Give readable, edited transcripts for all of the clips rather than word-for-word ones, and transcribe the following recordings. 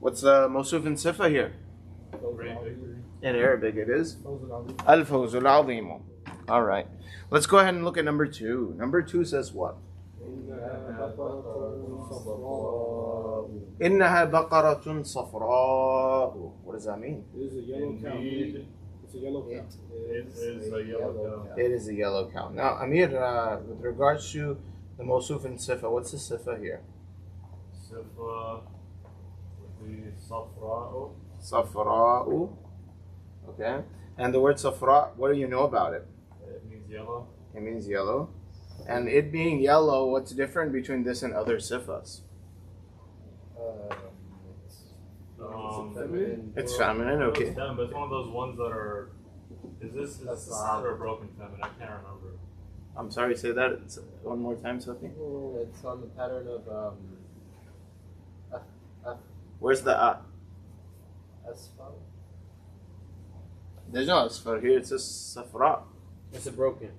What's the mawsuf and sifa here? In Arabic it is al-fawzul azimu. All right. Let's go ahead and look at number 2. Number 2 says what? إنها بقرة صفراء. What does that mean? It is a yellow cow. It's a yellow cow. It is a yellow cow. It is a yellow cow. Now, Amir, with regards to the mawsuf and sifa, what's the sifa here? Sifa would be safra'u. Safra'u. Okay. And the word safra, what do you know about it? It means yellow. It means yellow. And it being yellow, what's different between this and other sifas? It's feminine, okay. But it's one of those ones that are. Is this a sound or a broken feminine? I can't remember. I'm sorry, say that one more time, Sophie. It's on the pattern of Where's the asfar. There's no asfar here, it's just safra. It's a broken.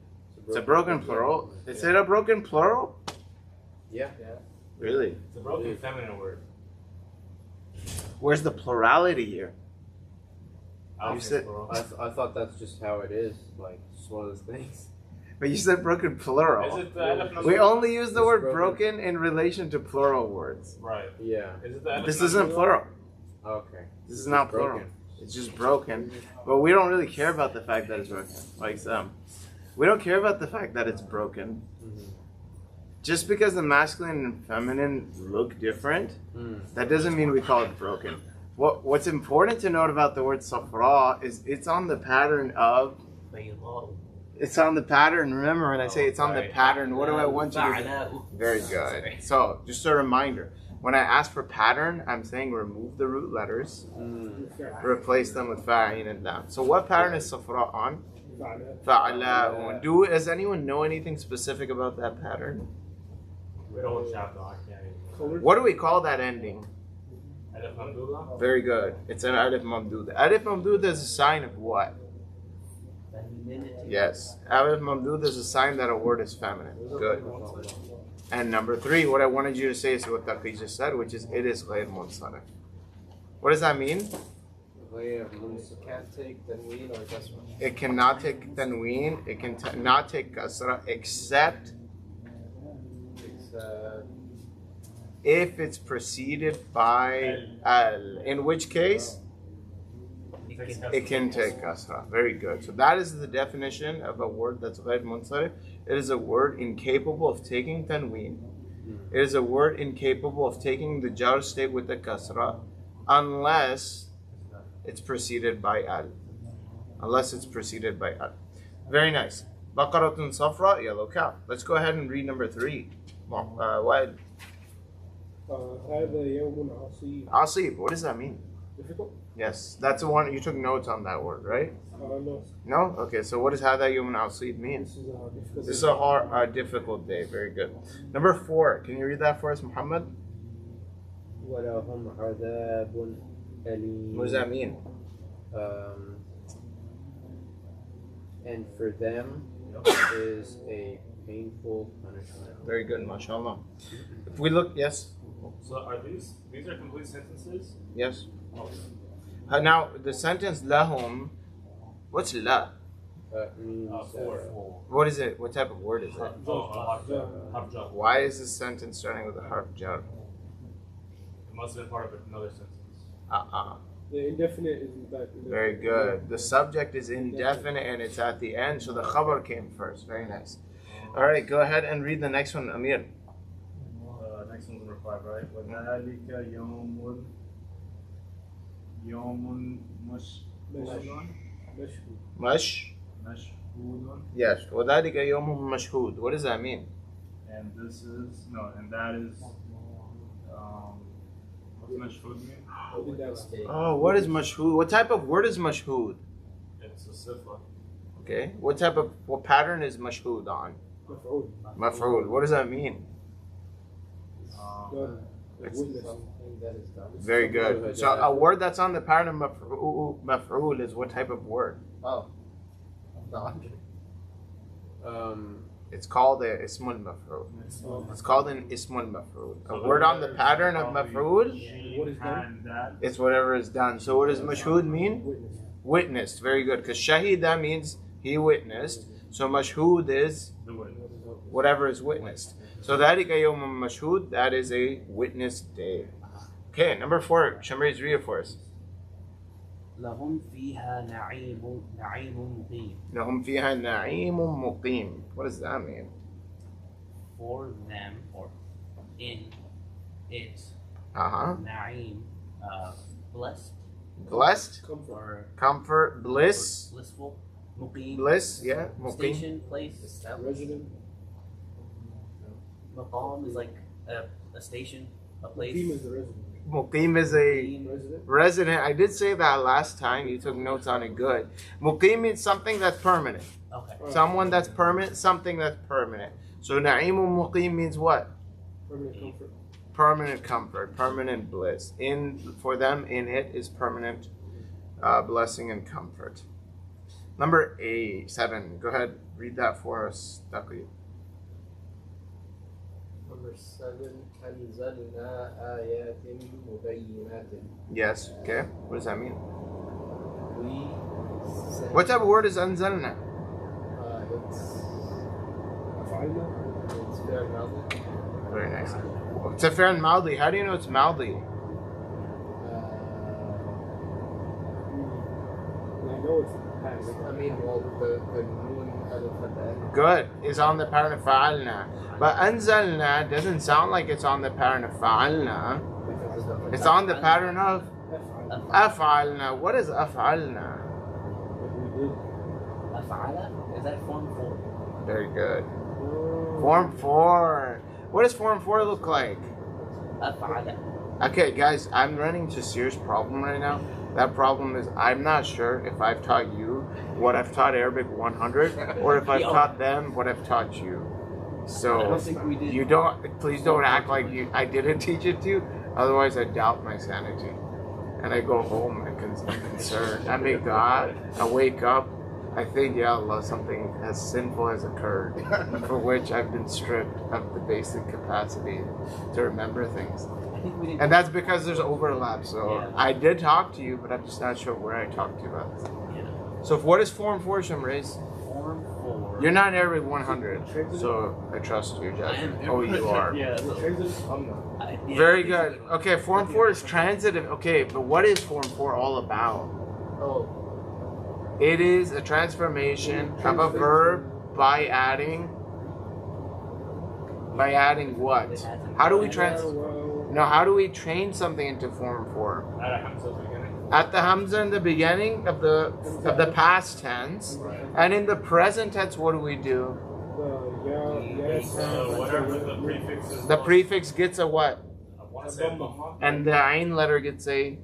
It's a broken plural. Is it a broken plural? Yeah. Really? It's a broken feminine word. Where's the plurality here? You said- I thought that's just how it is. Like, just one of those things. But you said broken plural. Is it the alif We mamduda? only use the It's word broken. broken in relation to plural words. Right. Yeah. Is it the alif This isn't mamduda? plural. Okay. This is not plural. It's just broken. But we don't really care about the fact that it's broken. Like we don't care about the fact that it's broken. Mm-hmm. Just because the masculine and feminine look different, that doesn't mean we call it broken. What's important to note about the word safra is it's on the pattern of. It's on the pattern. Remember when I say it's on the pattern, what do I want you to do? Very good. So, just a reminder. When I ask for pattern, I'm saying remove the root letters, replace them with fa'in and lam. So what pattern is safra on? Fa'ala. Does anyone know anything specific about that pattern? We don't chapter. I can't even. What do we call that ending? Alif mamduda? Very good. It's an alif mamduda. Alif mamduda is a sign of what? Yes. Alif mamduda is a sign that a word is feminine. Good. And number 3, what I wanted you to say is what Taqi just said, which is it is ghayr munsarif. What does that mean? It can't take tanween or kasra. It cannot take tanween. It can not take kasra except if it's preceded by al. In which case, it can take kasra. Very good. So that is the definition of a word that's ghayr munsarif. It is a word incapable of taking tanween. It is a word incapable of taking the jar state with the kasra unless it's preceded by al. Unless it's preceded by al. Very nice. Baqaratun safra, yellow cow. Let's go ahead and read number 3. What? هذا يوم عصيب. Asib, what does that mean? Difficult? Yes, that's the one, you took notes on that word, right? No. No? Okay, so what does hada yawmun asib mean? This is a difficult day. Very good. Number 4, can you read that for us, Muhammad? وَلَهُمْ عَذَابٌ أَلِيمٌ. What does that mean? And for them is a painful punishment. Very good, mashallah. If we look, yes? So are these are complete sentences? Yes. Oh. Now, the sentence lahum, what's la? Means What is it? What type of word is it? Harf. Why is this sentence starting with a harf jar? It must have been part of another sentence. The indefinite is back. Very good. The subject is indefinite and it's at the end, so the khabar came first. Very nice. All right, go ahead and read the next one, Amir. Next one's number 5, right? وَذَلِكَ يَوْمٌ مَشْهُودٌ. Yes. وَذَلِكَ يَوْمٌ مَشْهُودٌ. What does that mean? And this is and that is what's mashhud mean? Oh, what is mashhud? What type of word is mashhud? It's a sifa. Okay. What pattern is mashhud on? Maf'ul. What does that mean? Very good. So a word that's on the pattern of maf'ul is what type of word? Oh. It's called a ismul maf'ul. It's called an ismul maf'ul. A word on the pattern of maf'ul, What is done? it's whatever is done. So what does mashhud mean? Witness. Witnessed. Very good. Because shahida means he witnessed. So mashhud is whatever is witnessed. So ذلك يوم مشهود, that is a witness day. Okay, number 4. Shamriz, read it for us. لهم فيها نعيم مقيم. لهم فيها نعيم مقيم. What does that mean? For them, or in it, Na'im, blessed, Blessed, or comfort, bliss, blissful, Muqim, bliss, yeah, muqim. station, place, established. Resident. Maqam is like a station, a place. Muqim is the resident. Muqim is a Resident. resident. I did say that last time. You took notes on it. Good. Muqim means something that's permanent. Okay. Someone that's permanent, something that's permanent. So na'imun muqim means what? Permanent comfort. Permanent comfort, permanent bliss. In for them, in it is permanent blessing and comfort. Number 7. Go ahead, read that for us, Taqi. Number 7, أنزلنا آيات مبينات. Yes. Okay. What does that mean? We sent, What type of word is anzalna? it's fair mouthly. Very nice. It's a fair and mildly. How do you know it's mildly? I know it's past. I mean, well, the noon alif at the end. Good. Is on the pattern of fa'alna. But anzalna doesn't sound like it's on the pattern of fa'alna. Because of the It's on the pattern of af'alna. What is af'alna? We did. Af'ala? Is that form 4? Very good. Form 4. What does form 4 look like? Af'ala. Okay, guys, I'm running into a serious problem right now. That problem is I'm not sure if I've taught you what I've taught Arabic 100 or if I've taught them what I've taught you. I So don't think we did. you don't, please don't act like I didn't teach it to you. Otherwise, I doubt my sanity. And I go home and I'm concerned. I make dua, I wake up, I think, Ya Allah, something as sinful has occurred for which I've been stripped of the basic capacity to remember things. I think we did. And that's because there's overlap. So Yeah. I did talk to you, but I'm just not sure where I talked to you about. Yeah. So what is form 4, Shamriz? Form 4. You're not Arabic 100, so I trust your judgment. Oh, you are. Yeah. The transit. Yeah, Very good. Okay, form 4 is transitive. Okay, but what is form 4 all about? Oh, It is a transformation of a verb by adding what? How do we how do we change something into form 4? At a Hamza beginning. At the hamza in the beginning of the past tense, and in the present tense, what do we do? Yes. Whatever the prefix is. The prefix gets a what? I want to say Dhamma. And the ain letter gets a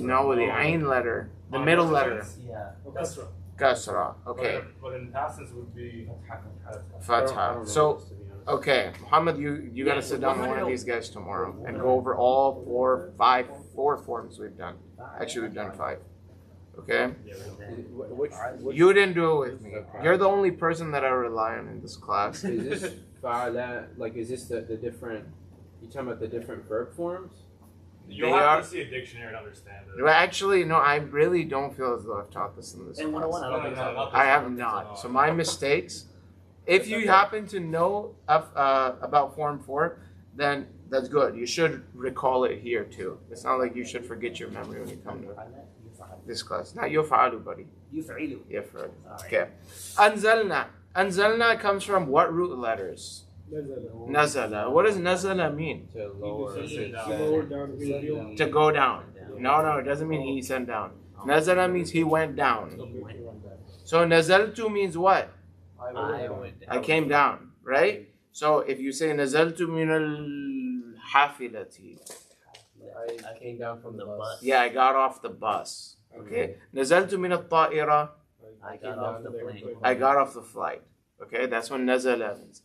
no, the ain letter, the middle letter, Yeah. Kasra. kasra. Okay, But in past tense would be fatha. So, okay, Muhammad, you got to sit down with one of these guys tomorrow and go over all 4 forms we've done. Actually, we've done 5. Okay, which you didn't do it with me. You're the only person that I rely on in this class. is this fa'ala? Like, is this the different? You talking about the different verb forms? You'll They have are- to see a dictionary to understand it. Well, actually, no, I really don't feel as though I've taught this in this And 101, class. I don't think so. I have not. So my mistakes. If you happen to know about Form 4, then that's good. You should recall it here too. It's not like you should forget your memory when you come to this class. Not yuf'alu, buddy. يفعل. Yuf'alu. Alright. Okay. Anzalna. Anzalna comes from what root letters? Nazala. What does nazala mean? To lower. Lower down. Reveal. To go down. No, it doesn't mean he sent down. Nazala means he went down. So nazaltu means what? I went down. I came down, right? So if you say nazaltu min al-hafilati, I came down from the bus. yeah, I got off the bus. Okay. Nazaltu min al-ta'ira, I got off the plane. I got off the flight. Okay, that's what nazala means.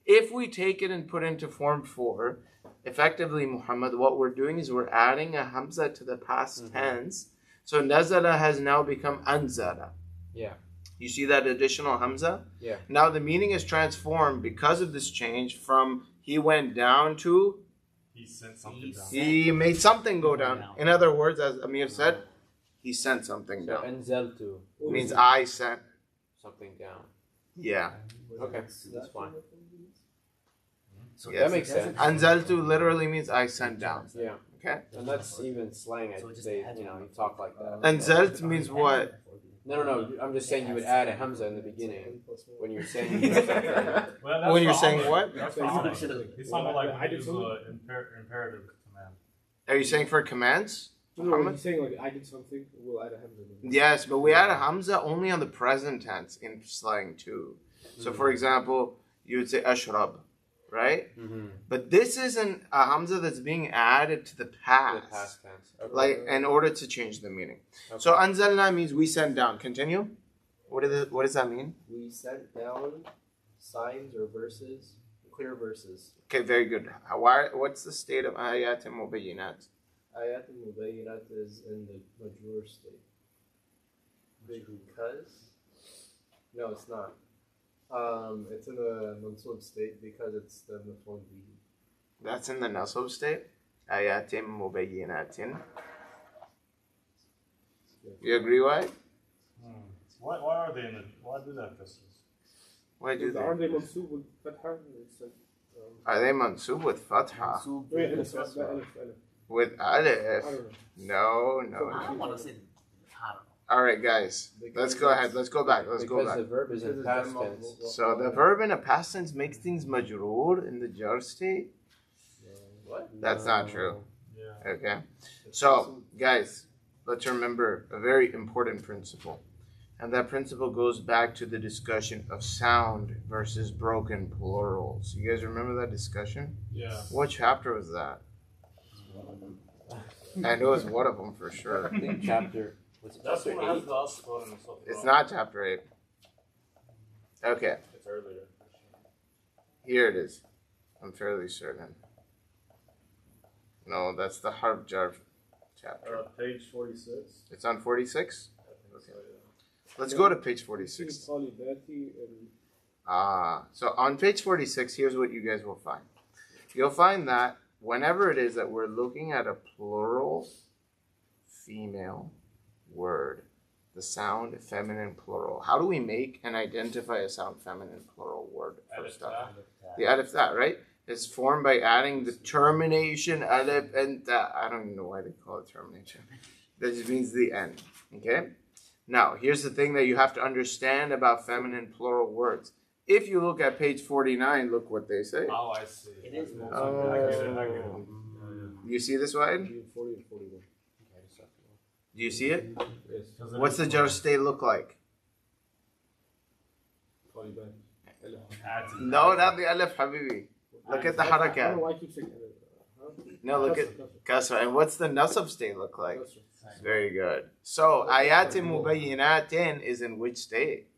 If we take it and put into form 4, effectively, Muhammad, what we're doing is we're adding a hamza to the past tense. So nazala has now become anzala. Yeah. You see that additional hamza? Yeah. Now the meaning is transformed because of this change from he went down to He sent something down. he made something go down. In other words, as Amir said, he sent something So down. anzaltu, Means I sent. something down. Yeah. Okay, that's fine. So Yes. That makes sense. Anzaltu literally means I sent down. Yeah. Okay. And that's even slang. They, you talk like that. Anzalt means what? No. I'm just saying you would add a hamza in the beginning when you're saying something. Well, that's When you're the saying Amr. what? That's the Amr. He's talking like I when did you use something. imperative command. Are you saying for commands? No, Muhammad? he's saying like I did something. We'll add a hamza. Yes, but we add a hamza only on the present tense in slang too. So for example, you would say ashrab, right? Mm-hmm. But this isn't a hamza that's being added to the The past. past tense. Okay. Like in order to change the meaning. Okay. So anzalna means we sent down. Continue. What does that mean? We sent down signs or verses, clear verses. Okay, very good. What's the state of ayat and mubayyinat? Ayat al-Mubayyinat is in the majrur state. Because? No, it's not. It's in the mansub state because it's the maf'ul bihi. That's in the nasab state. Ayatim mubayyinatin. You agree, why? Why are they in the? Why do that, Christmas? Why do Aren't they? they mansub with fatha? It's like, Are they mansub with fatha? wait, alif, alif. With I alif? don't No, know. no, I no. don't want to say. I don't know. All right, guys. Let's go ahead. Let's go back. Let's go Because the back. verb is in Because past it's tense. done So the verb in a past tense makes things majroor in the jar state. What? That's not true. Yeah. Okay. So, guys, let's remember a very important principle. And that principle goes back to the discussion of sound versus broken plurals. You guys remember that discussion? Yeah. What chapter was that? I know it's one of them for sure. I think chapter. Was it That's chapter what has 8? the asphalt and stuff. It's not chapter 8. Okay, It's earlier. here it is. I'm fairly certain. No, that's the harf jar chapter. Page 46. It's on 46? Okay. So, Let's go to page know. 46. Talibati and So on page 46, here's what you guys will find. You'll find that whenever it is that we're looking at a plural female word, the sound feminine plural, how do we make and identify a sound feminine plural word first off? The alif ta, right? It's formed by adding the termination alif and ta. I don't even know why they call it termination. That just means the end. Okay? Now, here's the thing that you have to understand about feminine plural words. If you look at page 49, look what they say. Oh, I see. It is more. Oh. I get it. I get it. You see this one? 40 and 41. Do you see it? Yes. What's the jar state look like? Taliban. No, not the alif, habibi. Look at the I don't know harakat. why I keep saying No, look at Kasra. kasra. And what's the nasab state look like? Kasra. Very good. So, ayatim mubayyinatin is in which state?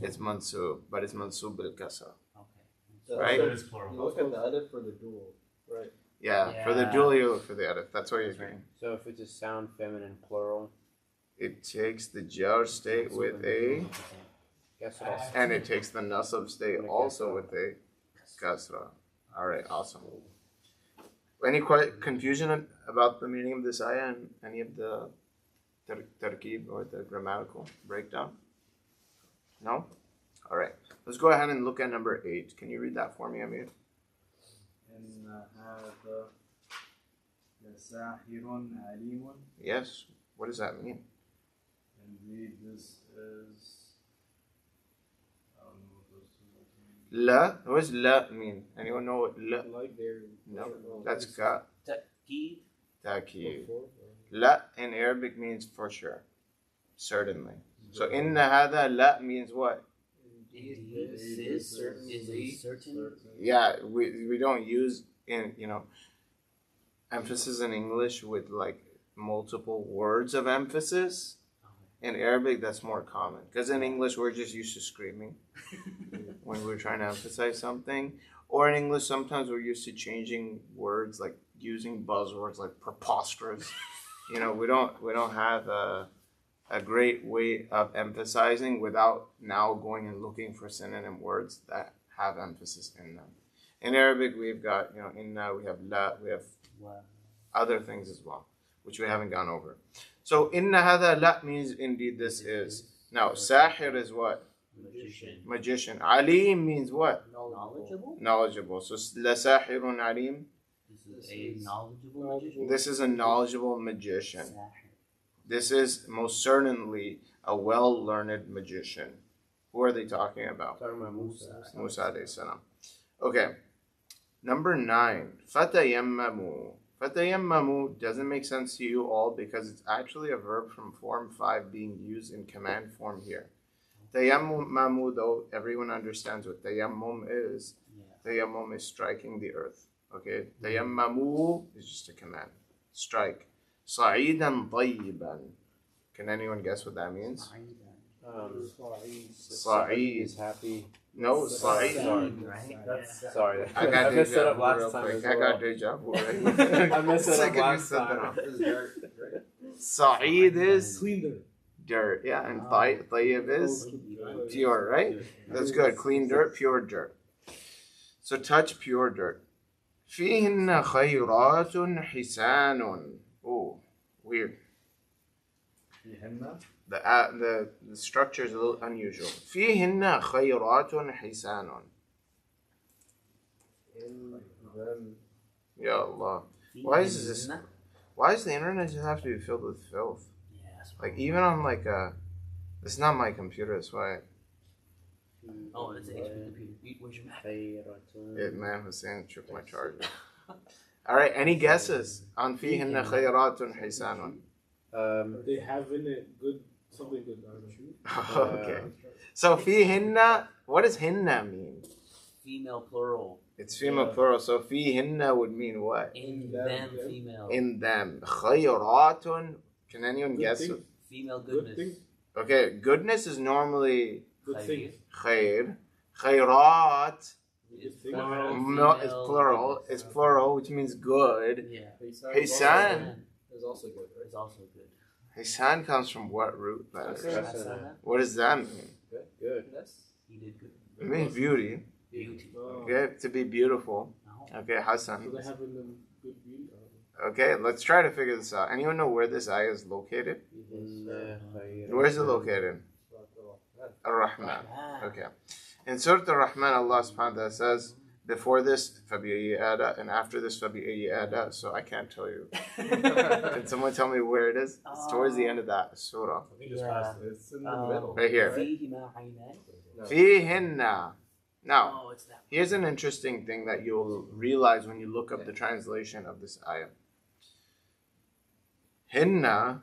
It's mansub, but it's mansub bil kasra. So Right? It is plural. You look at the alif for the dual, right? Yeah, for the Yeah. dual you look for the alif. That's what you're doing. So if it's a sound feminine plural, It takes the jar state with a, guess what else? and it takes the nasab state also with a kasra. All right, awesome. Any confusion about the meaning of this ayah and any of the tarkib or the grammatical breakdown? No? All right. Let's go ahead and look at number 8. Can you read that for me, Amir? إن هذا لساحر عليم. Yes. What does that mean? Indeed, this is. I don't know what those two mean. La. What does la mean? Anyone know what la? Like their. No. That's ka. Ta'keed. Ta'keed. La in Arabic means for sure. Certainly. So inna hada la means what? This is a certain. Yeah, we don't use emphasis in English with like multiple words of emphasis. In Arabic, that's more common because in English we're just used to screaming when we're trying to emphasize something. Or in English, sometimes we're used to changing words, like using buzzwords like preposterous. We don't have a great way of emphasizing without now going and looking for synonym words that have emphasis in them. In Arabic, we've got, inna, we have la, we have other things as well, which we haven't gone over. So, inna hada la means indeed this is. Now, sahir is what? Magician. Alim means what? Knowledgeable? Knowledgeable. So, la sahirun alim. This is a knowledgeable magician. This is a knowledgeable magician. This is most certainly a well-learned magician. Who are they talking about? Talking about Musa. Musa alayhi salam. Okay. Number 9. Fatayammamu. Fatayammamu doesn't make sense to you all because it's actually a verb from form 5 being used in command form here. Tayammamu, though, everyone understands what tayammum is. Tayammum is striking the earth. Okay? Tayammamu is just a command. Strike. Sa'idan tayyiban. Can anyone guess what that means? Sa'id is happy. No, Sa'id. Sorry. I got messed it deja up vu last real time quick. as I got well. deja vu, right? I messed it up Second you last said that time. off. This is dirt, right? Sa'id is Clean dirt. dirt, yeah, and tayyib is pure, right? That's good. Clean dirt, pure dirt. So touch pure dirt. فيهن خيرات حسان. Oh, weird. The structure is a little unusual. فيهن خيرات حسان. In them. Ya Allah. Why is this? Why does the internet just have to be filled with filth? Yes. Like even on like a, it's not my computer. That's why Oh, it's an HP computer. Where's your Mac? it man Hussein took my charger. All right. Any guesses on فيهن خيرات حسان? They have in it good, something good. I don't know. Okay. So فيهن, what does hinna mean? Female plural. It's female plural. So فيهن would mean what? In them, female. In them. خيرات. Can anyone Good guess? thing. Female Good goodness. thing. Okay. Goodness is normally Good thing. خير. خيرات. It's thing. plural. No, it's female plural. goodness. It's plural, which means good. Yeah. Hisan. Is also good, right? It's also good. Hisan comes from what root letter? Hasana. What does that mean? Good. He did good. It means beauty. Beauty. Oh. Okay, to be beautiful. No. Okay, So Hassan. they have in them good beauty. I don't know. Okay, let's try to figure this out. Anyone know where this ayah is located? Where is it located? Ar-Rahman. Ah. Okay. In Surah Ar-Rahman, Allah subhanahu wa ta'ala says, before this, فَبِأَيِّ آلَاءٍ, and after this, فَبِأَيِّ آلَاءٍ, so I can't tell you. Can someone tell me where it is? It's towards the end of that surah. I think just past it. It's in the middle. Right here. فيهما عينان. No. فِيهِنَّ. Now, Oh, it's that. here's an interesting thing that you'll realize when you look up the translation of this ayah. Hinna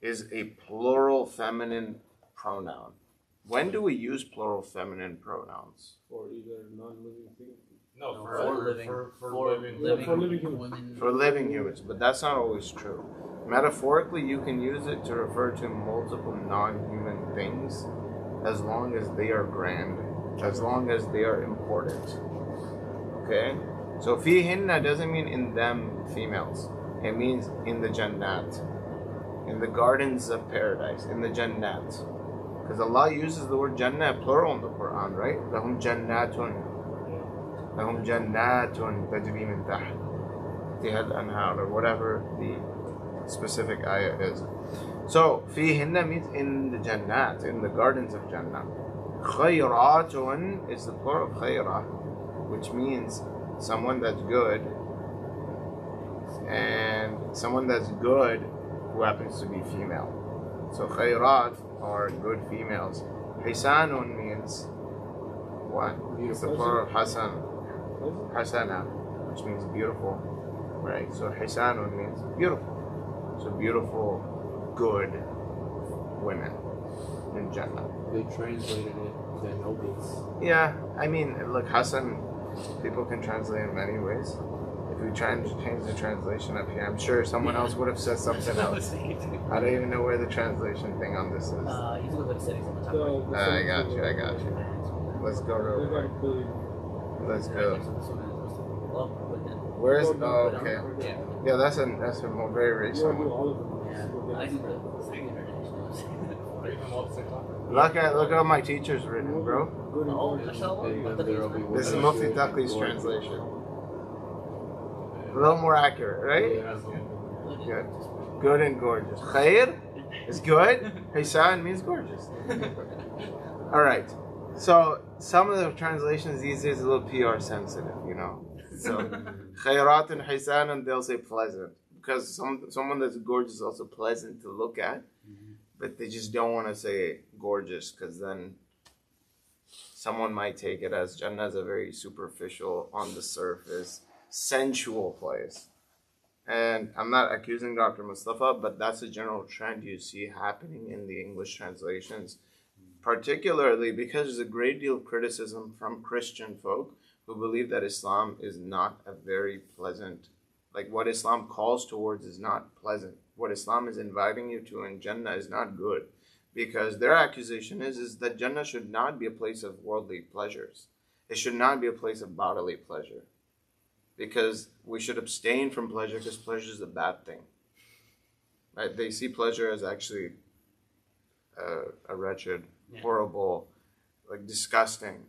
is a plural feminine pronoun. When do we use plural feminine pronouns? For either non-living thing. No, No, for for living. for living. Yeah, for living humans. women. For living humans, but that's not always true. Metaphorically, you can use it to refer to multiple non-human things as long as they are grand, as long as they are important. Okay? So fihinna doesn't mean in them females. It means in the jannat, in the gardens of paradise, in the jannat. Because Allah uses the word jannah plural in the Quran, right? Lahum jannatun. Lahum jannatun tajri min tahtiha al-anhar, or whatever the specific ayah is. So, fihinna means in the jannat, in the gardens of Jannah. Khayratun is the plural of khayrah, which means someone that's good, and someone that's good who happens to be female. So khayrat are good females. Hisanun means what? It's the plural of hasan. Hasana, which means beautiful. Right? So hisanun means beautiful. So beautiful, good women in Jannah. They translated it to nobles. Yeah, I mean, look, Hassan, people can translate in many ways. If we try and change the translation up here, I'm sure someone else would have said something else. I don't even know where the translation thing on this is. You can look at the settings on the top The- right. the I got settings you, are- I got you. Let's go They real got quick. a billion. Let's go. This one is supposed to be up, but then Where is? No, Oh, okay. Yeah. Yeah, that's a more very You recent want to do one. all of them. Yeah. I do the second internationals. Look at my teacher's written, bro. Good and Oh, gorgeous. mashallah. And then there'll be This is one Mufti good, Taqli's gorgeous. translation. A little more accurate, right? Good. Good and gorgeous. Khair is good. Hisan means gorgeous. All right. So some of the translations these days are a little PR sensitive, you know. So khairat and hisan, and they'll say pleasant because someone that's gorgeous is also pleasant to look at, but they just don't want to say gorgeous because then someone might take it as Jannah is a very superficial, on the surface, sensual place. And I'm not accusing Dr. Mustafa, but that's a general trend you see happening in the English translations, particularly because there's a great deal of criticism from Christian folk who believe that Islam is not a very pleasant, like what Islam calls towards is not pleasant. What Islam is inviting you to in Jannah is not good. Because their accusation is that Jannah should not be a place of worldly pleasures. It should not be a place of bodily pleasure. Because we should abstain from pleasure because pleasure is a bad thing. Right? They see pleasure as actually a wretched, horrible, like disgusting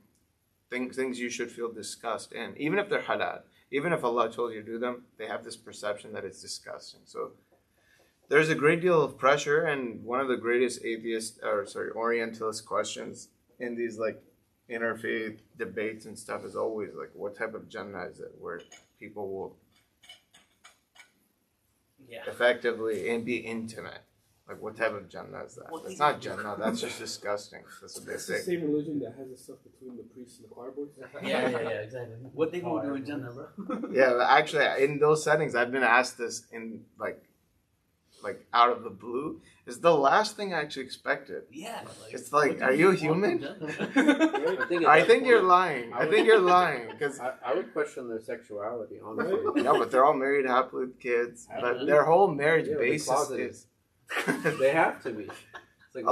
things you should feel disgust in. Even if they're halal, even if Allah told you to do them, they have this perception that it's disgusting. So there's a great deal of pressure, and one of the greatest Orientalist questions in these like interfaith debates and stuff is always like, what type of Jannah is it, where people will effectively and be intimate? Like, what type of Jannah is that? It's not Jannah. That's just disgusting. That's what they It's the say. same religion that has the stuff between the priests and the choir boys. Yeah, exactly. What they gonna do in Jannah, bro? Yeah, actually, in those settings, I've been asked this in like out of the blue. It's the last thing I actually expected. Yeah. It's like, are you human? I I think you're lying. I think you're lying because I would question their sexuality, honestly. no, but they're all married, happily with kids. But their whole marriage Yeah, the basis closet is They have to be. It's like, a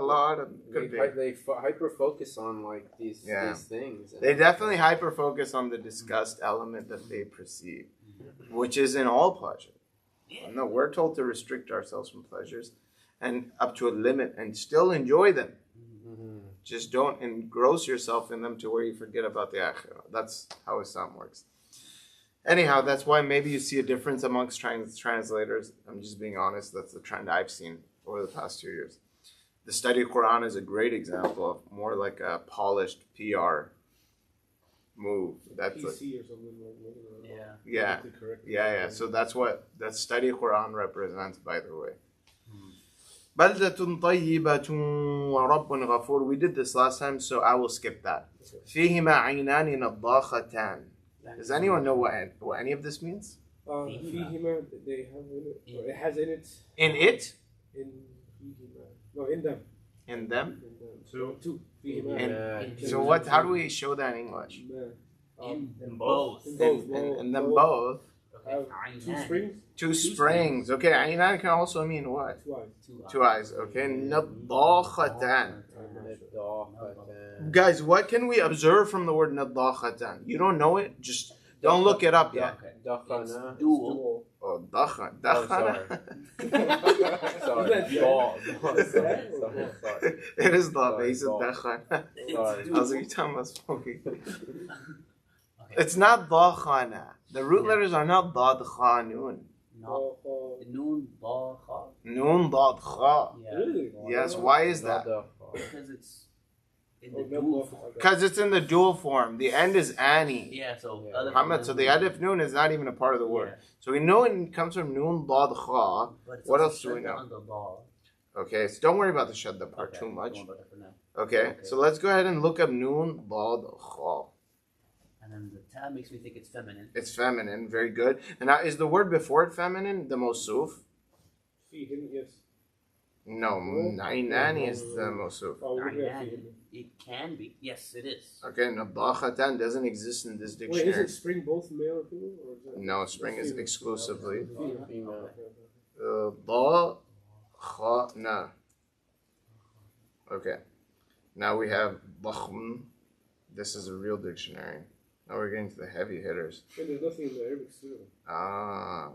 lot of could be. they hyper focus on like these things. They definitely hyper focus on the disgust element that they perceive, which is in all pleasure. No, we're told to restrict ourselves from pleasures and up to a limit and still enjoy them. Just don't engross yourself in them to where you forget about the akhirah. That's how Islam works. Anyhow, that's why maybe you see a difference amongst translators. I'm just being honest. That's the trend I've seen over the past 2 years. The study of Quran is a great example of more like a polished PR move. That's PC or something like yeah. So that's what that study of Quran represents, by the way. بلدة طيبة ورب غفور. We did this last time, so I will skip that. فيهما عينان نضاختان. Does anyone know what any of this means? فيهما, they have in it, or it has in it. In it? In فيهما. No, in them. In them? Two. فيهما. So what? How do we show that in English? In both. In them both. Two springs. Two springs. Okay, Ainan can also mean what? Two eyes. Two eyes. Okay, نضاختان. Guys, what can we observe from the word نضاختان? You don't know it? Just don't look it up yet. Dual. Oh, dakhana. Sorry. It is the base of dakhana. Sorry. I was like, you're talking about smoking. It's not dakhana. The root letters are not dad kha noon. No. Noon, ba, kha. Noon dad kha. Really? Yes, why is that? Because it's in the dual form. Because it's in the dual form. The end is ani. Yeah, so Muhammad, so the alif noon is not even a part of the word. So we know it comes from noon dad kha. What else do we know? Okay, so don't worry about the shadda part too much. Okay, so let's go ahead and look up noon dad kha. And then the ta makes me think it's feminine. It's feminine, very good. And now, is the word before it feminine the mawsuf? Yes. No, Ainani is the mawsuf. It can be. Yes, it is. Okay, Nadakhatan doesn't exist in this Wait, dictionary. isn't spring both male or female? Or is that No, spring is exclusively female? Dakhana. Okay, now we have Dakhm. This is a real dictionary. Now we're getting to the heavy hitters. And there's nothing in the Arabic too.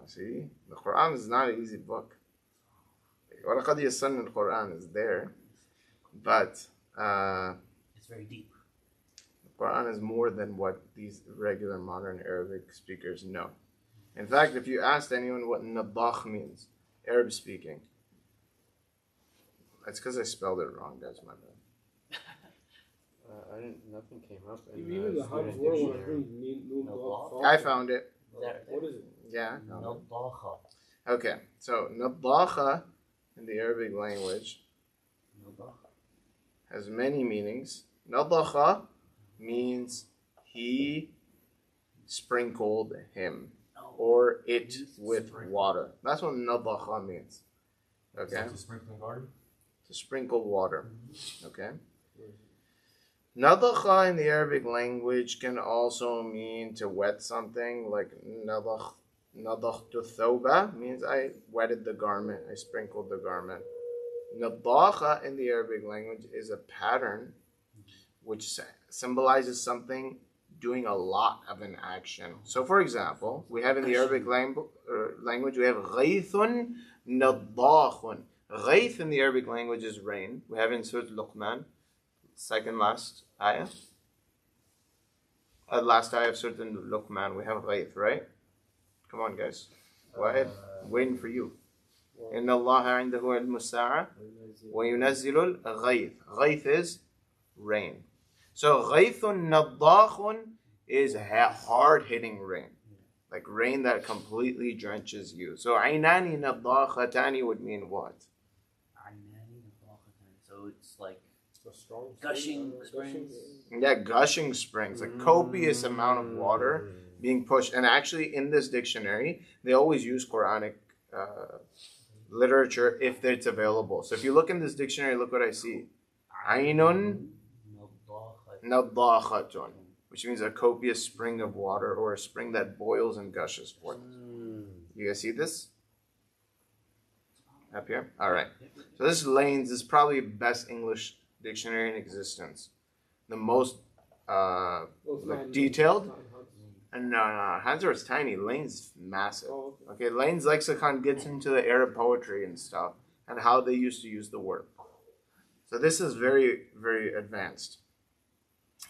See? The Quran is not an easy book. وَلَقَدْ يَسَّرْنَا الْقُرْآن is there, but It's very deep. the Quran is more than what these regular modern Arabic speakers know. In fact, if you asked anyone what nadakh means, Arab speaking, it's because I spelled it wrong, guys, my bad. Nothing came up. Even the Hobbs word when I read I found it. What is it? Yeah. Nadakha. Okay, so nadakha in the Arabic language has many meanings. Nadakha means he sprinkled him or it with water. That's what nadakha means. Okay? To sprinkling garden? To sprinkle water. Okay? Nadakha in the Arabic language can also mean to wet something, like nadakhtu thawba means I wetted the garment, I sprinkled the garment. Nadakha in the Arabic language is a pattern which symbolizes something doing a lot of an action. So for example, we have in the Arabic language, we have ghaythun nadakhun. Ghayth in the Arabic language is rain. We have in Surah Luqman, second last ayah. Last ayah of Surah Luqman, we have ghayth, right? Come on, guys. Go ahead. Waiting for you. إِنَّ اللَّهَ عِنْدَهُ عِلْمُ السَّاعَةِ وَيُنَزِّلُ الْغَيْثِ. Ghayth is rain. So ghaythun nadakhun is hard-hitting rain. Like rain that completely drenches you. So aynani nadakhatani would mean what? So it's like A strong gushing springs. Yeah, gushing springs, a copious amount of water being pushed. And actually, in this dictionary, they always use Quranic literature if it's available. So if you look in this dictionary, look what I see. Aynun nadakhatun, which means a copious spring of water or a spring that boils and gushes forth. You guys see this? Up here? All right. So this is Lane's. This is probably the best English dictionary in existence. The most detailed. And no, Hanser is tiny. Lane's massive. Okay, Lane's lexicon gets into the Arab poetry and stuff and how they used to use the word. So this is very, very advanced.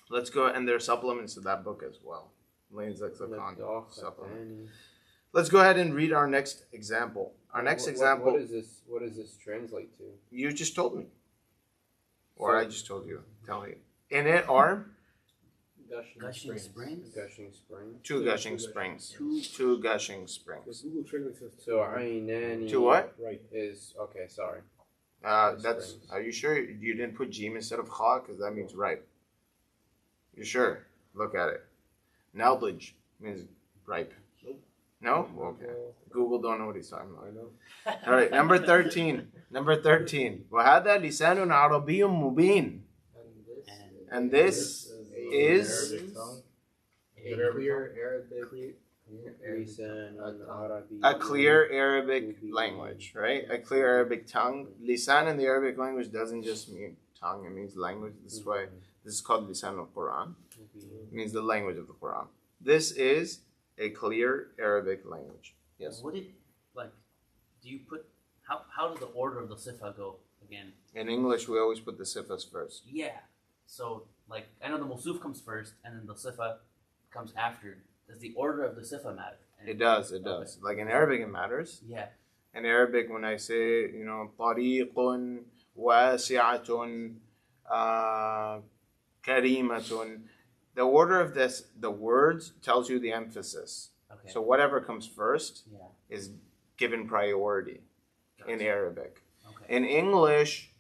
Let's go, and there are supplements to that book as well. Lane's lexicon supplement. Let's go ahead and read our next example. Our next example. What does this translate to? You just told me. Or I just told you. Tell me. In it are Gushing springs. Gushing springs. two gushing springs. Two gushing springs. Google Translate says So aynani. To what? right. Is okay. Sorry. That's. Springs. Are you sure you didn't put jim instead of kha? Because that means ripe. You sure? Look at it. Knowledge means ripe. No? Okay. Google don't know what he's talking about. I know. All right. Number 13. وهذا لسان عربي مبين. And this is A clear Arabic. a clear Arabic language, right? A clear Arabic tongue. Lisan in the Arabic language doesn't just mean tongue, it means language. This is why this is called Lisan al-Quran. It means the language of the Quran. This is a clear Arabic language. Yes. Would it, like, do you put, how does the order of the sifa go again? In English, we always put the sifas first. Yeah. So, like, I know the Mawsuf comes first, and then the sifa comes after. Does the order of the sifa matter? It does. Like in Arabic, it matters. Yeah. In Arabic, when I say, طريق واسعة كريمة, the order of the words tells you the emphasis. Okay. So whatever comes first Yeah. is given priority in Arabic. Okay. In English,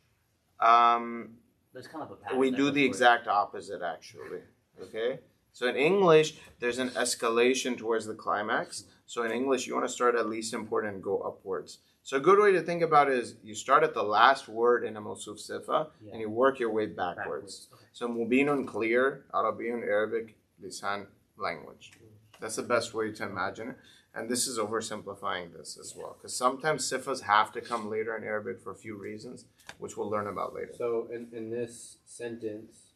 There's kind of a pattern. we do the exact opposite, actually. Okay? So in English, there's an escalation towards the climax. So in English, you want to start at least important and go upwards. So a good way to think about it is you start at the last word in a Mawsuf Sifa and you work your way backwards. Okay. So Mubinun, clear, Arabiyun, Arabic, Lisan, language. That's the best way to imagine it. And this is oversimplifying this as well. Because sometimes Sifas have to come later in Arabic for a few reasons, which we'll learn about later. So in this sentence,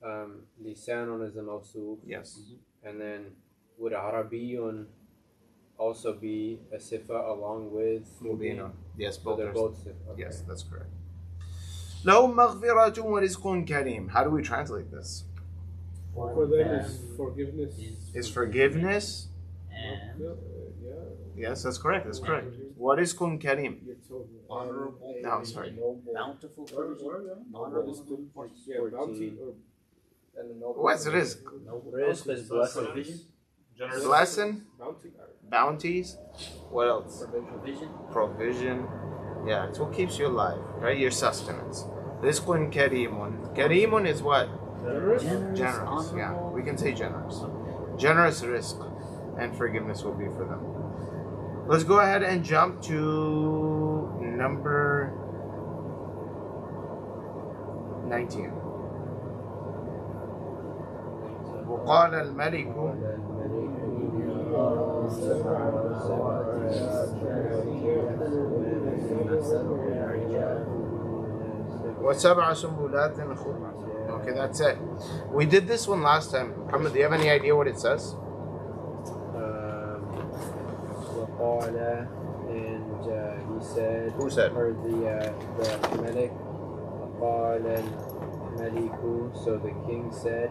lisanun is the mawsuf. Yes. And then would Arabiyun also be a sifa along with Mubina. Yes, So both they're are. both sifa. Okay. Yes, that's correct. لو مغفرة ورزق كريم. How do we translate this? For them is forgiveness. Is forgiveness? And Yeah. Yes, that's correct. That's correct. ورزق كريم. You're told. Honorable. No, I'm sorry. bountiful provision. Honorable. Honorable Yeah, bounty or And the noble. What's rizq? Rizq is blessing. provision. Generous. Blessing, bounty. bounties. What else? Provision. Provision. Yeah, it's what keeps you alive, right? Your sustenance. Rizqun karimun. Karimun is what? Generous. Generous. Yeah, honorable. we can say generous. Generous rizq, and forgiveness will be for them. Let's go ahead and jump to number 19. وقال الملك وسبع سنبلات خضر. Okay, that's it. We did this one last time. Muhammad, do you have any idea what it says? وقال, and he said. Who said? Or the Malik. وقال الملك. So the king said.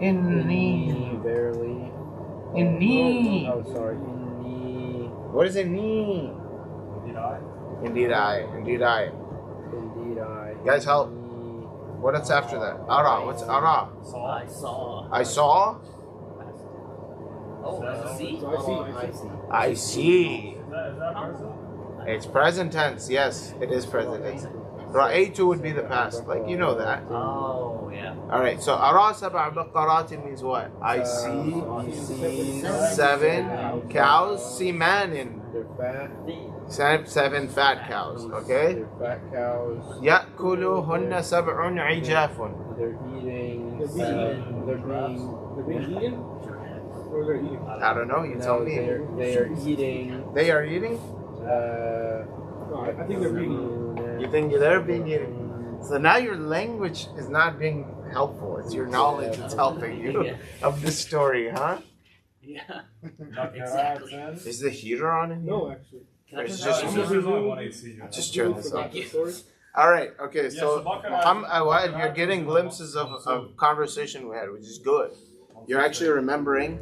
Inni verily. Inni. Oh, sorry. Inni. What is it? Ni. Did I? Indeed I. Indeed I. Indeed I. Guys, help. What's after that? Ara. What's ara? I saw. I saw. Oh, see? So I see. I see. Is that person? It's present tense. Yes, it is present tense. Ra'aytu would be the past. Like, you know that. Oh, yeah. Alright, so ara sab'a baqaratin means what? I see See 7 cows. Simanin. They're fat. 7 fat cows. Okay? They're fat cows. يأكلهن 7 عجاف. They're eating. They're being. They're being eaten? Or they're eating? I don't know, you tell No, me. they are eating. They are eating? No, I think they're being You think they're being eaten? So now your language is not being helpful. It's your knowledge that's helping you Yeah. of this story, huh? Yeah. Not Exactly. Is the heater on in here? No, actually. Can I It's just just- There's only one AC. Just turn this Forgot off. the story. All right, okay, Yeah, so so Bakr Muhammad, you're getting glimpses of conversation we had, which is good. You're actually remembering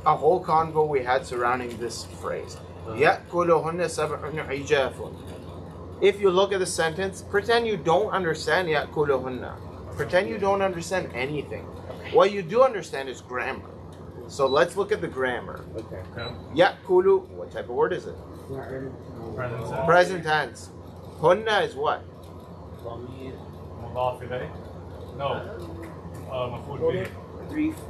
a whole convo we had surrounding this phrase. يَأْكُلُهُنَّ سَبْعٌ عِجَافٌ. If you look at the sentence, pretend you don't understand يَأْكُلُهُنَّ. Pretend you don't understand anything. What you do understand is grammar. So let's look at the grammar. Okay. يَأْكُلُ, what type of word is it? Present tense. Present tense. Hunna is what? مضاف إليه. No. مفعول به.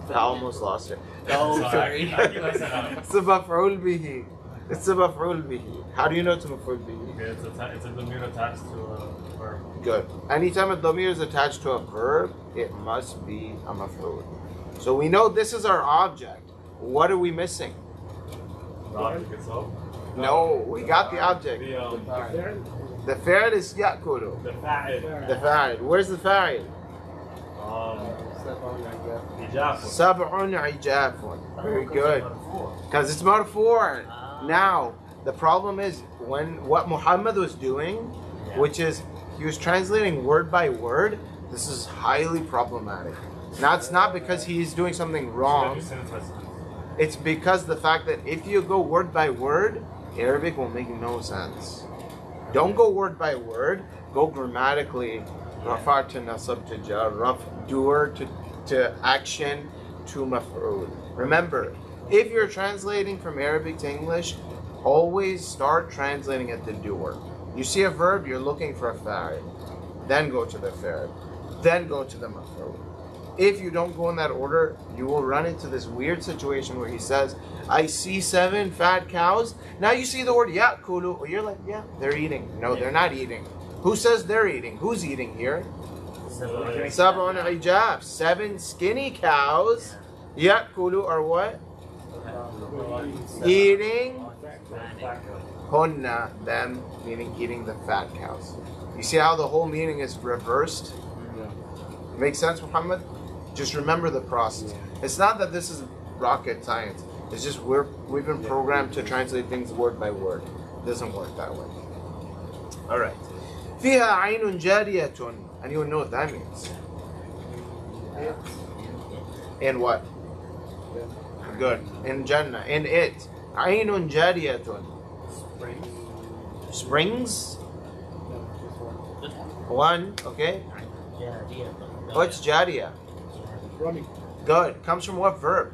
I almost lost it. Oh, sorry. I keep messing up. It's a maf'ul bihi. It's a maf'ul bihi. How do you know it's a maf'ul bihi? Okay, it's a domain attached to a verb. Good. Anytime a dhamir is attached to a verb, it must be a maf'ul. So we know this is our object. What are we missing? The object itself. No, we got the object. The fa'il is ya'kulu. The fa'il. The fa'il. Where's the fa'il? إجافة. Sab'un ijafun. Very good. Because it's marfu'. Now, the problem is what Muhammad was doing, which is he was translating word by word, this is highly problematic. Now, it's not because he's doing something wrong. It's because the fact that if you go word by word, Arabic will make no sense. Don't go word by word, go grammatically. Rafa to nasab to jar, raf doer to action to maf'ul. Remember, if you're translating from Arabic to English, always start translating at the doer. You see a verb, you're looking for a fa'il. Then go to the fa'il. Then go to the maf'ul. If you don't go in that order, you will run into this weird situation where he says, I see 7 fat cows. Now you see the word ya'kulu. You're like, yeah, they're eating. No, they're not eating. Who says they're eating? Who's eating here? Sab'un ijab. 7 skinny cows. Ya'kulu are what? Eating. Hunna, them, meaning eating the fat cows. You see how the whole meaning is reversed? Make sense, Muhammad? Just remember the process. It's not that this is rocket science. It's just we've been programmed to translate things word by word. It doesn't work that way. All right. فيها عين جارية. Anyone know what that means? In what? Good. In Jannah. In it. عين جارية. Springs. One. Okay. What's jariya? Running. Good. Comes from what verb?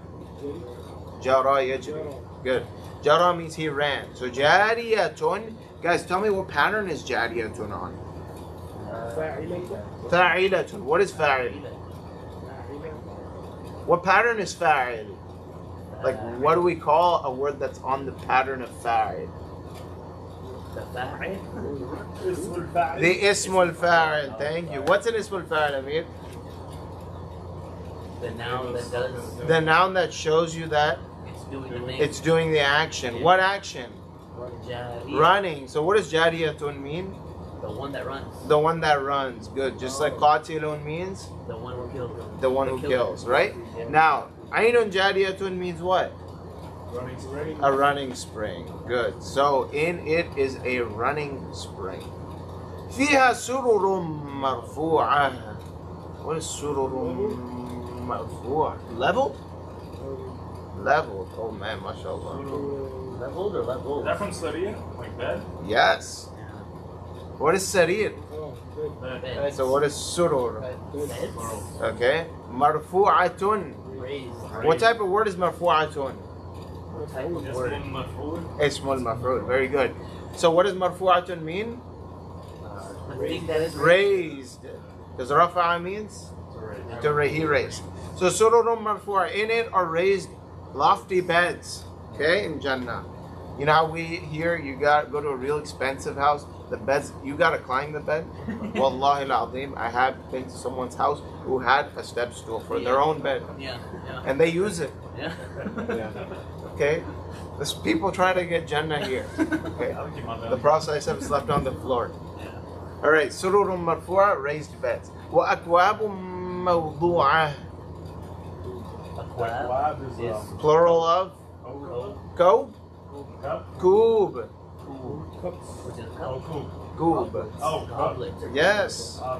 Jara yajri. Good. Jara means he ran. So jariyatun. Guys, tell me what pattern is jariyatun on? Fa'ilatun. What is fa'il? What pattern is fa'il? Like, what do we call a word that's on the pattern of fa'il? The ismul fa'il. Thank you. What's an ismul fa'il, Amir? The noun that does. The noun that shows you that It's doing the thing. it's doing the action. What action? Jari. Running. So what does jariyatun mean? The one that runs. The one that runs. Good. Just like qatilun means The one who kills. the one who kills, right? Now, ainun jariyatun means what? Running. A running spring. Good. So in it is a running spring. فيها سرر مرفوعة. What is سرر مرفوعة? Level? Level. Oh man, mashallah. Leveled or level? Is that from Saria? Like bed? Yes. What is sarir? Oh, good. Bed. So what is surur? Beds? Okay. Marfu'atun. Raised. What type of word is marfu'atun? What type of Ismun word? maf'ul? Ismul maf'ul. Very good. So what does marfu'atun mean? The thing that is Raised. Does rafa'a means? He raised. So sururun marfu'a. In it are raised lofty beds. Okay, in Jannah. You know how we here you got go to a real expensive house. The beds you gotta climb the bed. Wallahi al-azim, I have been to someone's house who had a step stool for their own bed, Yeah, yeah, and they use it. yeah. Okay, this people try to get Jannah here. Okay, I'll keep my bed. the Prophet ﷺ slept on the floor. All right, sururun marfu'a, raised beds. Wa akwabum mawdu'ah, Aquab Is is plural of cold, kob, cup? koob, which is Oh, cup. cool. koob. Oh, cup. Goblet. Yes. Ah,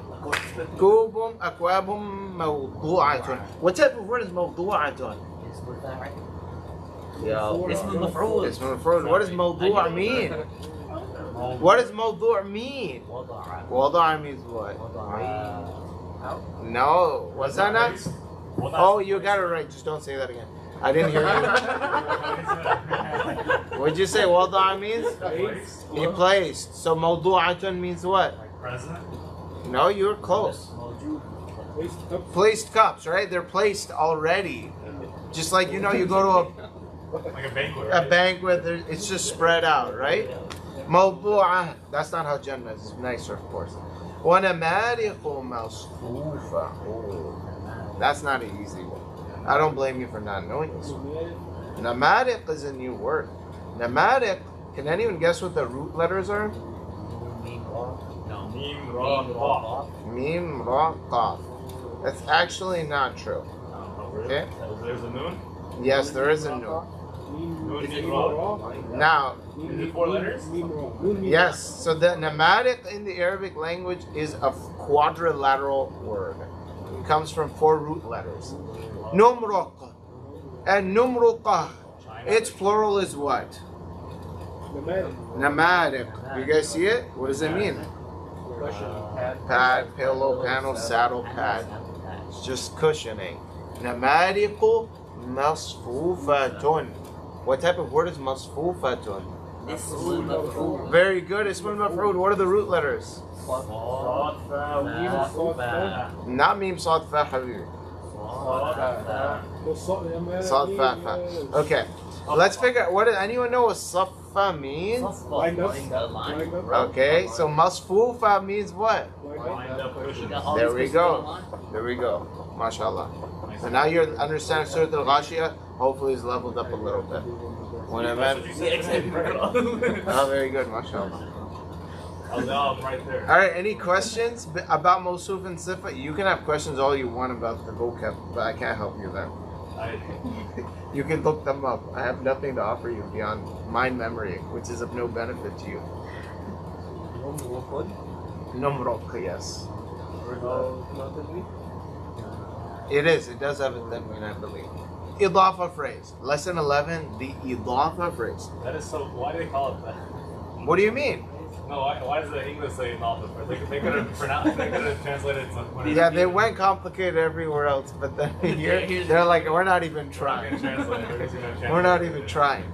كوب أكواب موضوعة. What type of word is موضوعة? Ismul fa'il. Yo. Ismul maf'ul. It's مفعول. What does موضوع mean? What does موضوع mean? وضع. وضع means what? وضع. No. Was that not? Oh, you got it right. Just don't say that again. I didn't hear you. What'd you say وضع means? He placed. So موضوعة means what? Like present? No, you're close. Placed cups, right? They're placed already. Just like, you know, you go to Like a banquet. a banquet, it's just spread out, right? موضوعة. That's not how Jannah is. It's nicer, of course. وَنَمَارِقُ مَصْفُوفَةٌ. That's not an easy one. I don't blame you for not knowing this one. Namariq is a new word. Namariq, can anyone guess what the root letters are? Mim, ra. No. Mim, ra, ra. Mim, Ra, Qaf. That's actually not true. Oh, really? Okay. There's a noon? Yes, there is a nun. Noon, mim, ra. Now, Is it 4 letters? yes, so the Namariq in the Arabic language is a quadrilateral word. It comes from 4 root letters. Numruq and Numruqah. Its plural is what? Namariq. You guys see it? What does it mean? Pad, pillow, panel, saddle, pad. It's just cushioning. Namariqu masfufatun. What type of word is masfufatun? Ismul maf'ul. Very good. Ismul maf'ul. What are the root letters? Sad, fa, mim, Fa. Not mim, sad, fa, habib. Sad, fa, fa. Okay. Let's figure out. Anyone know what safa means? Lined up. Line. Okay. So masfufa means what? Lined up cushions. There we go. There we go. MashaAllah. So now you understand Surah Al-Ghashiyah. Hopefully it's leveled up a little bit. When I That's meant, what you said. oh, very good, MashaAllah. I'm right there. All right, any questions about Mawsuf and Sifa? You can have questions all you want about the vocab, but I can't help you there. You can look them up. I have nothing to offer you beyond mind memory, which is of no benefit to you. Numrok, yes. It is. It does have a tanween, I believe. Idafa phrase. Lesson 11, the Idafa phrase. That is so. Why do they call it that? What do you mean? No, why does the English say Idafa? They could have pronounced. They could have translated it somewhere. Yeah, they went complicated everywhere else, but then here they're like, we're not even trying. We're not even trying.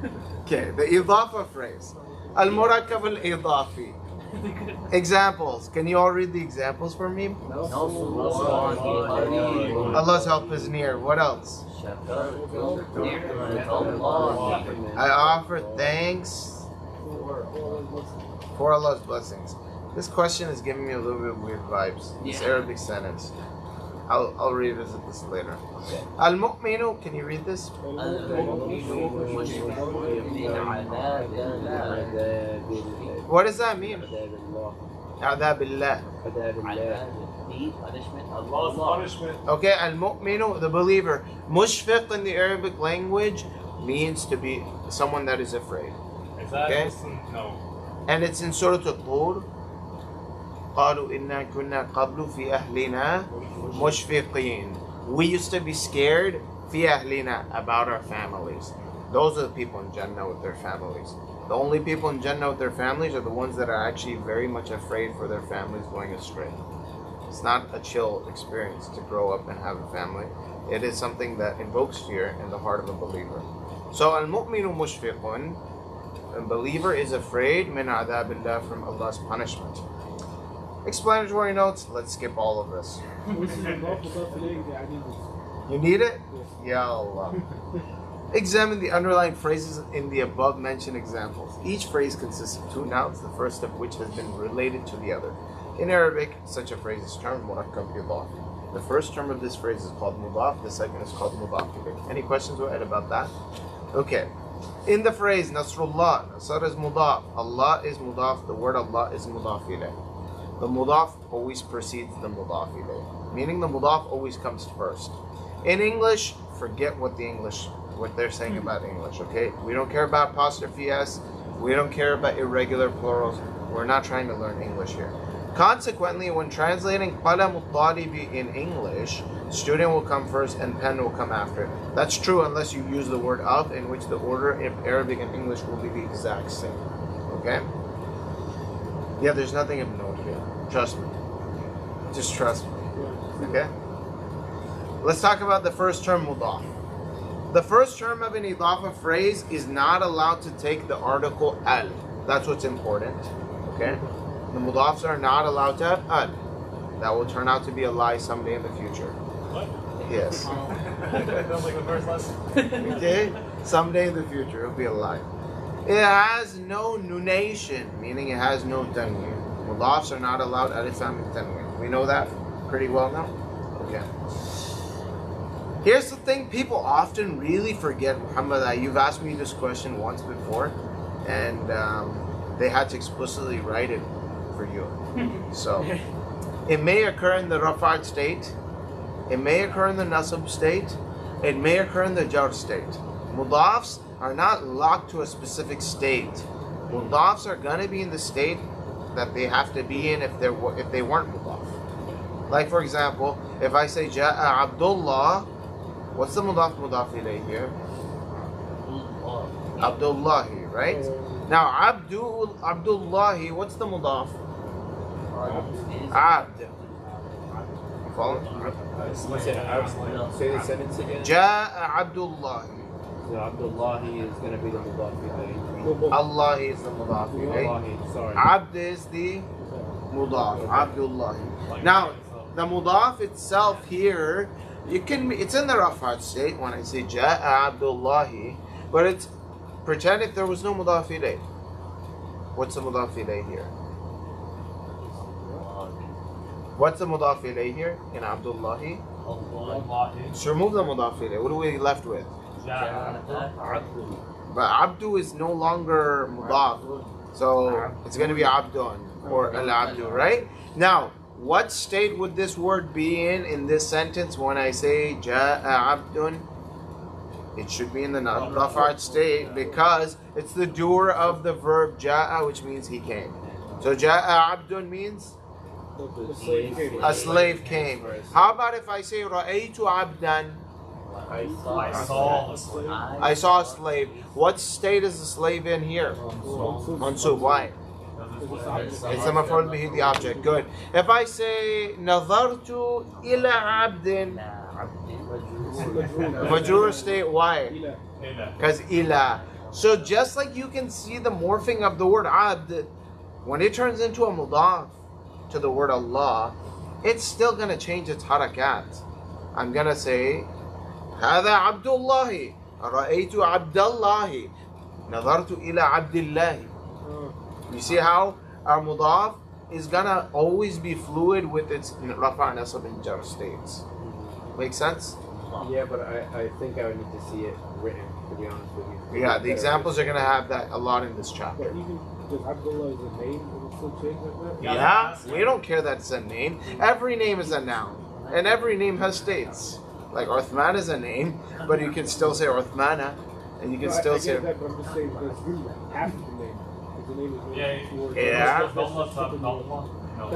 Okay, the Idafa phrase. Al-Murakkab al-Idafi. Examples. Can you all read the examples for me? Allah's help is near. What else? I offer thanks for Allah's blessings. This question is giving me a little bit of weird vibes. This Arabic sentence. I'll revisit this later. Al-Mu'minu, can you read this? What does that mean? Adabillah. Allah's punishment. Okay, al-mu'minu, the believer. Mushfiq in the Arabic language means to be someone that is afraid. Is that Okay. no? And it's in Surah Al-Tur. قالوا إنا كنا قبل في أهلنا مشفقين. We used to be scared في أهلنا, about our families. Those are the people in Jannah with their families. The only people in Jannah with their families are the ones that are actually very much afraid for their families going astray. It's not a chill experience to grow up and have a family. It is something that invokes fear in the heart of a believer. So al-mu'minu mushfiqun, a believer is afraid min adabillah, from Allah's punishment. Explanatory notes, let's skip all of this. You need it? Ya Allah. Examine the underlying phrases in the above mentioned examples. Each phrase consists of two nouns, the first of which has been related to the other. In Arabic, such a phrase is termed murakkab idaf. The first term of this phrase is called mudaf, the second is called mudaf ilayh. Any questions about that? Okay. In the phrase Nasrullah, Nasr is mudaf, Allah is mudaf, the word Allah is mudaf ilayh. The mudaf always precedes the mudaf ilayh, meaning the mudaf always comes first. In English, forget what they're saying about English, okay? We don't care about apostrophe S, we don't care about irregular plurals, we're not trying to learn English here. Consequently, when translating qalam al-talibi in English, student will come first and pen will come after. That's true unless you use the word of, in which the order in Arabic and English will be the exact same, okay? Yeah, there's nothing of note here. Trust me. Just trust me. Okay? Let's talk about the first term, mudaf. The first term of an idafa phrase is not allowed to take the article al. That's what's important. Okay? The mudafs are not allowed to have al. That will turn out to be a lie someday in the future. What? Yes. Sounds like the first lesson. Okay? Someday in the future, it'll be a lie. It has no nunation, meaning it has no tanween. Mudafs are not allowed alif lam and tanween. We know that pretty well now? Okay. Here's the thing people often really forget, Muhammad. You've asked me this question once before, and they had to explicitly write it for you. So, it may occur in the rafa'at state, it may occur in the nasab state, it may occur in the jar state. Mudafs are not locked to a specific state. Mudafs are going to be in the state that they have to be in if they weren't mudaf. Like for example, if I say Ja'a Abdullah, what's the mudaf ilayh here? Abdullahi, right? Now Abdullahi, what's the mudaf? Abd. You follow? Say the sentence again. Ja'a Abdullahi. So Abdullahi is going to be the mudaf ilayh. Allah is the mudaf ilayh. Allahi, sorry. Abd is the mudaf. Abdullahi. Now, the mudaf itself here, it's in the raf'at state when I say Ja'a Abdullahi, but it's pretend if there was no mudaf ilayh. What's the mudaf ilayh here? What's the mudaf ilayh here in Abdullahi? So remove the mudaf ilayh. What are we left with? But Abdu is no longer mudaf, so it's going to be Abdun or Al-Abdu, right? Now, what state would this word be in this sentence when I say Ja'a Abdun? It should be in the non-rafa'at state because it's the doer of the verb ja'a, which means he came. So ja'a abdun means a slave came. How about if I say ra'aytu abdan? I saw a slave. I saw a slave. What state is the slave in here? Mansub. Why? It's the maf'ul bihi, the object. Good. If I say nazartu ila abdin, majrur state. Why? Because ila. So just like you can see the morphing of the word abd, when it turns into a mudaf to the word Allah, it's still going to change its harakat. I'm going to say هذا عبد الله رأيت عبد الله نظرت إلى عبد الله. You see how our mudaf is gonna always be fluid with its rafa, nasab, and jar states. Make sense? Yeah, but I think I would need to see it written, to be honest with you. Yeah, the examples are gonna have that a lot in this But chapter. even does Abdullah is a name, it will still change like that? Yeah, we don't care that it's a name. Every name is a noun, and every name has states. Like Uthman is a name, but you can still say Uthmana, and you can still I say. get that, but I'm just saying that's really half of the name. Because the name is really Yeah.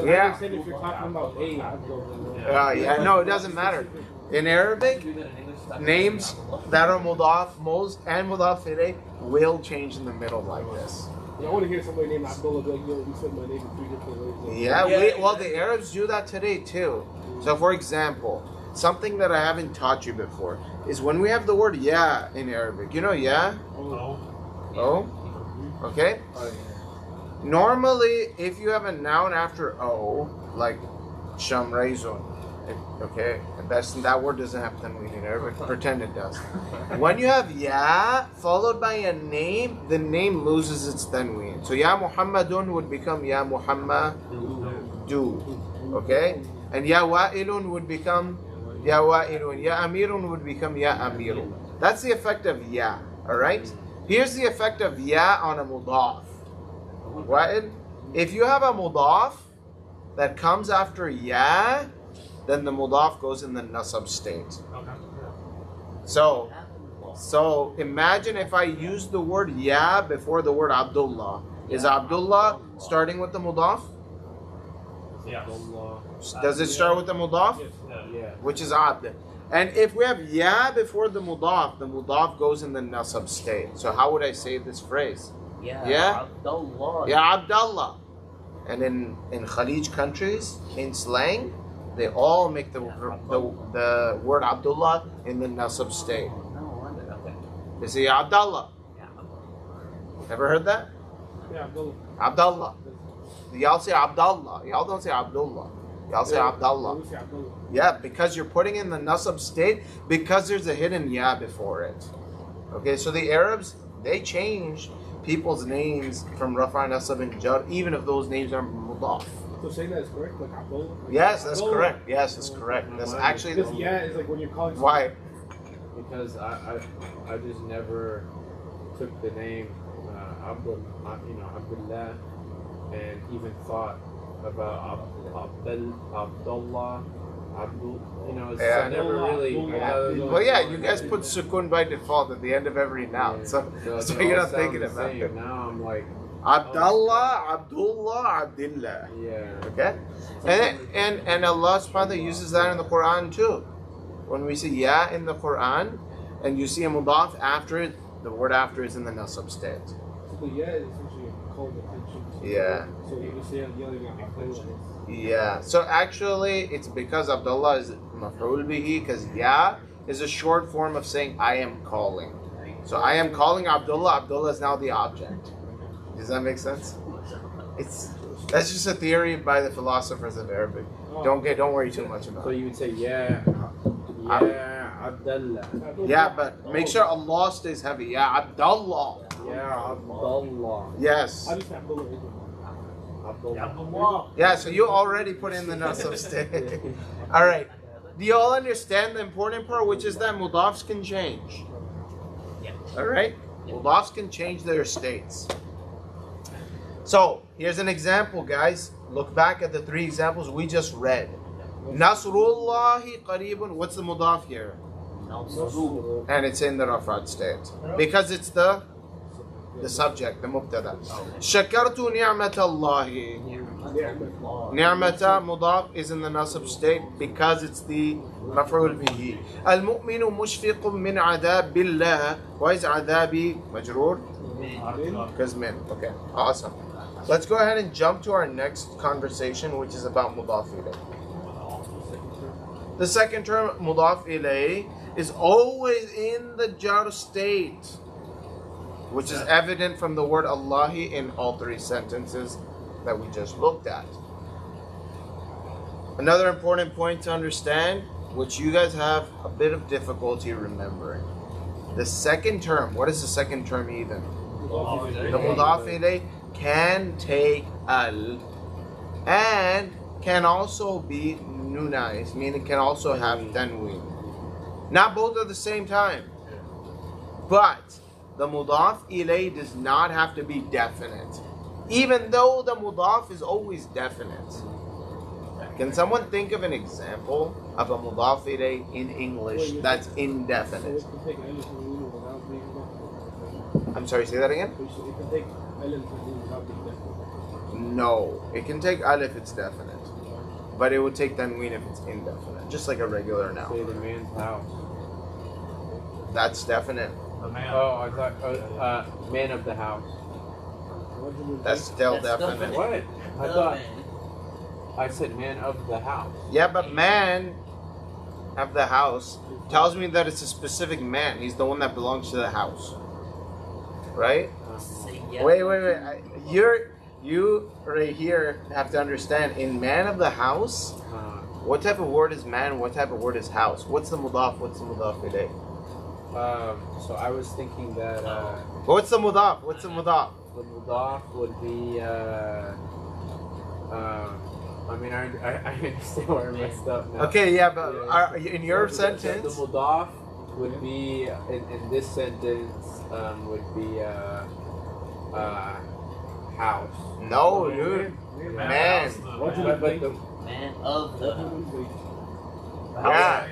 Yeah. If you're talking about Abdullah. Yeah, no, it doesn't matter. In Arabic, names that are mudaf, and mudaf ilayh will change in the middle like this. I want to hear somebody named Abdullah be like, yo, you said my name in 3 different ways. Yeah, well, the Arabs do that today too. So, for example, something that I haven't taught you before is when we have the word ya in Arabic. You know ya? Oh? Okay? Normally, if you have a noun after O, like shamraizun, okay, that word doesn't have tanween in Arabic. Pretend it does. When you have ya followed by a name, the name loses its tanween. So ya Muhammadun would become ya Muhammadu. Okay? And ya Wa'ilun would become ya Wa'ilun. Ya Amirun would become ya Amirun. That's the effect of ya. Alright? Here's the effect of ya on a mudaf. Wa'il. If you have a mudaf that comes after ya, then the mudaf goes in the nasab state. So imagine if I use the word ya before the word Abdullah. Is Abdullah starting with the mudaf? Yeah. Does it start with the mudaf? Yeah. Which is abd. And if we have ya before the mudaf goes in the nasab state. So how would I say this phrase? Yeah. Abdullah. Ya Abdullah. And in Khalij countries, in slang, they all make the word Abdullah in the nasab state. No wonder. Okay. They say Ya Abdullah. Yeah. Ever heard that? Yeah, Abdullah. Abdullah. Y'all say Abdullah. Y'all don't say Abdullah. Y'all say Abdullah. We say Abdullah. Yeah, because you're putting in the nasab state because there's a hidden ya before it. Okay, so the Arabs, they change people's names from Rafa, Nasab, and Jar, even if those names are mudaf. So saying that is correct? Like Abdullah? Like Yes, that's Abdullah? correct. Yes, that's correct. That's actually Because yeah is like when you're calling why. Because I just never took the name Abdullah, and even thought about Abdullah, it's Yeah. I never really. Well, yeah, you guys put sukun by default at the end of every noun, so you're not thinking about it. Now I'm like Abdullah, Abdullah. Yeah. Okay, and Allah subhanahu wa ta'ala uses that in the Quran too. When we see ya in the Quran, and you see a mudaf after it, the word after is in the nasab state. So yeah is essentially called attention. Yeah. So you just say yelling at Abdullah. Yeah. So actually, it's because Abdullah is maf'ul bihi, because ya is a short form of saying I am calling. So I am calling Abdullah. Abdullah is now the object. Does that make sense? That's just a theory by the philosophers of Arabic. Don't worry too much about So it. you would say Abdullah. Yeah, but make sure Allah stays heavy. Yeah, Abdullah. Abdullah. Yes. How do you say Abdullah? Abdullah. Yeah, so you already put in the nasab state. All right. Do you all understand the important part, which is that mudafs can change? Yeah. All right? Mudafs can change their states. So, here's an example, guys. Look back at the 3 examples we just read. Nasrullahi qareebun. What's the mudaf here? منصوب. and it's in the rafat state because it's the subject, the mubtada. Shakartu ni'mat Allahi. Ni'mata mudaf is in the nasab state because it's the maf'ul bihi. Al-mu'minu mushfiqun min adhabillah. Why is adhabi majroor? Because min. Okay, awesome. Let's go ahead and jump to our next conversation, which is about mudaf ilayh. The second term, mudaf ilayh, is always in the jar state, which is evident from the word Allahi in all three sentences that we just looked at. Another important point to understand, which you guys have a bit of difficulty remembering. The second term, what is the second term even? The mudaf ilayh can take al and can also be nunais, meaning it can also have tanween. Not both at the same time. But the mudaf ilayh does not have to be definite, even though the mudaf is always definite. Can someone think of an example of a mudaf ilayh in English that's indefinite? I'm sorry, say that again? No, it can take al if it's definite, but it would take tanween if it's indefinite, just like a regular noun. Say the man's house. That's definite. The man. Oh, I thought man of the house. That's still That's still definite. What? I thought I said man of the house. Yeah, but man of the house tells me that it's a specific man. He's the one that belongs to the house, right? Wait. You right here have to understand. In man of the house, what type of word is man? What type of word is house? What's the mudaf? What's the mudaf ilayh? So I was thinking that What's the mudaf? What's the mudaf? the mudaf would be I mean I understand where I messed up now. Okay, yeah, but in your sentence, the mudaf would be in this sentence would be house. no, dude, man. But the Man of the Yeah.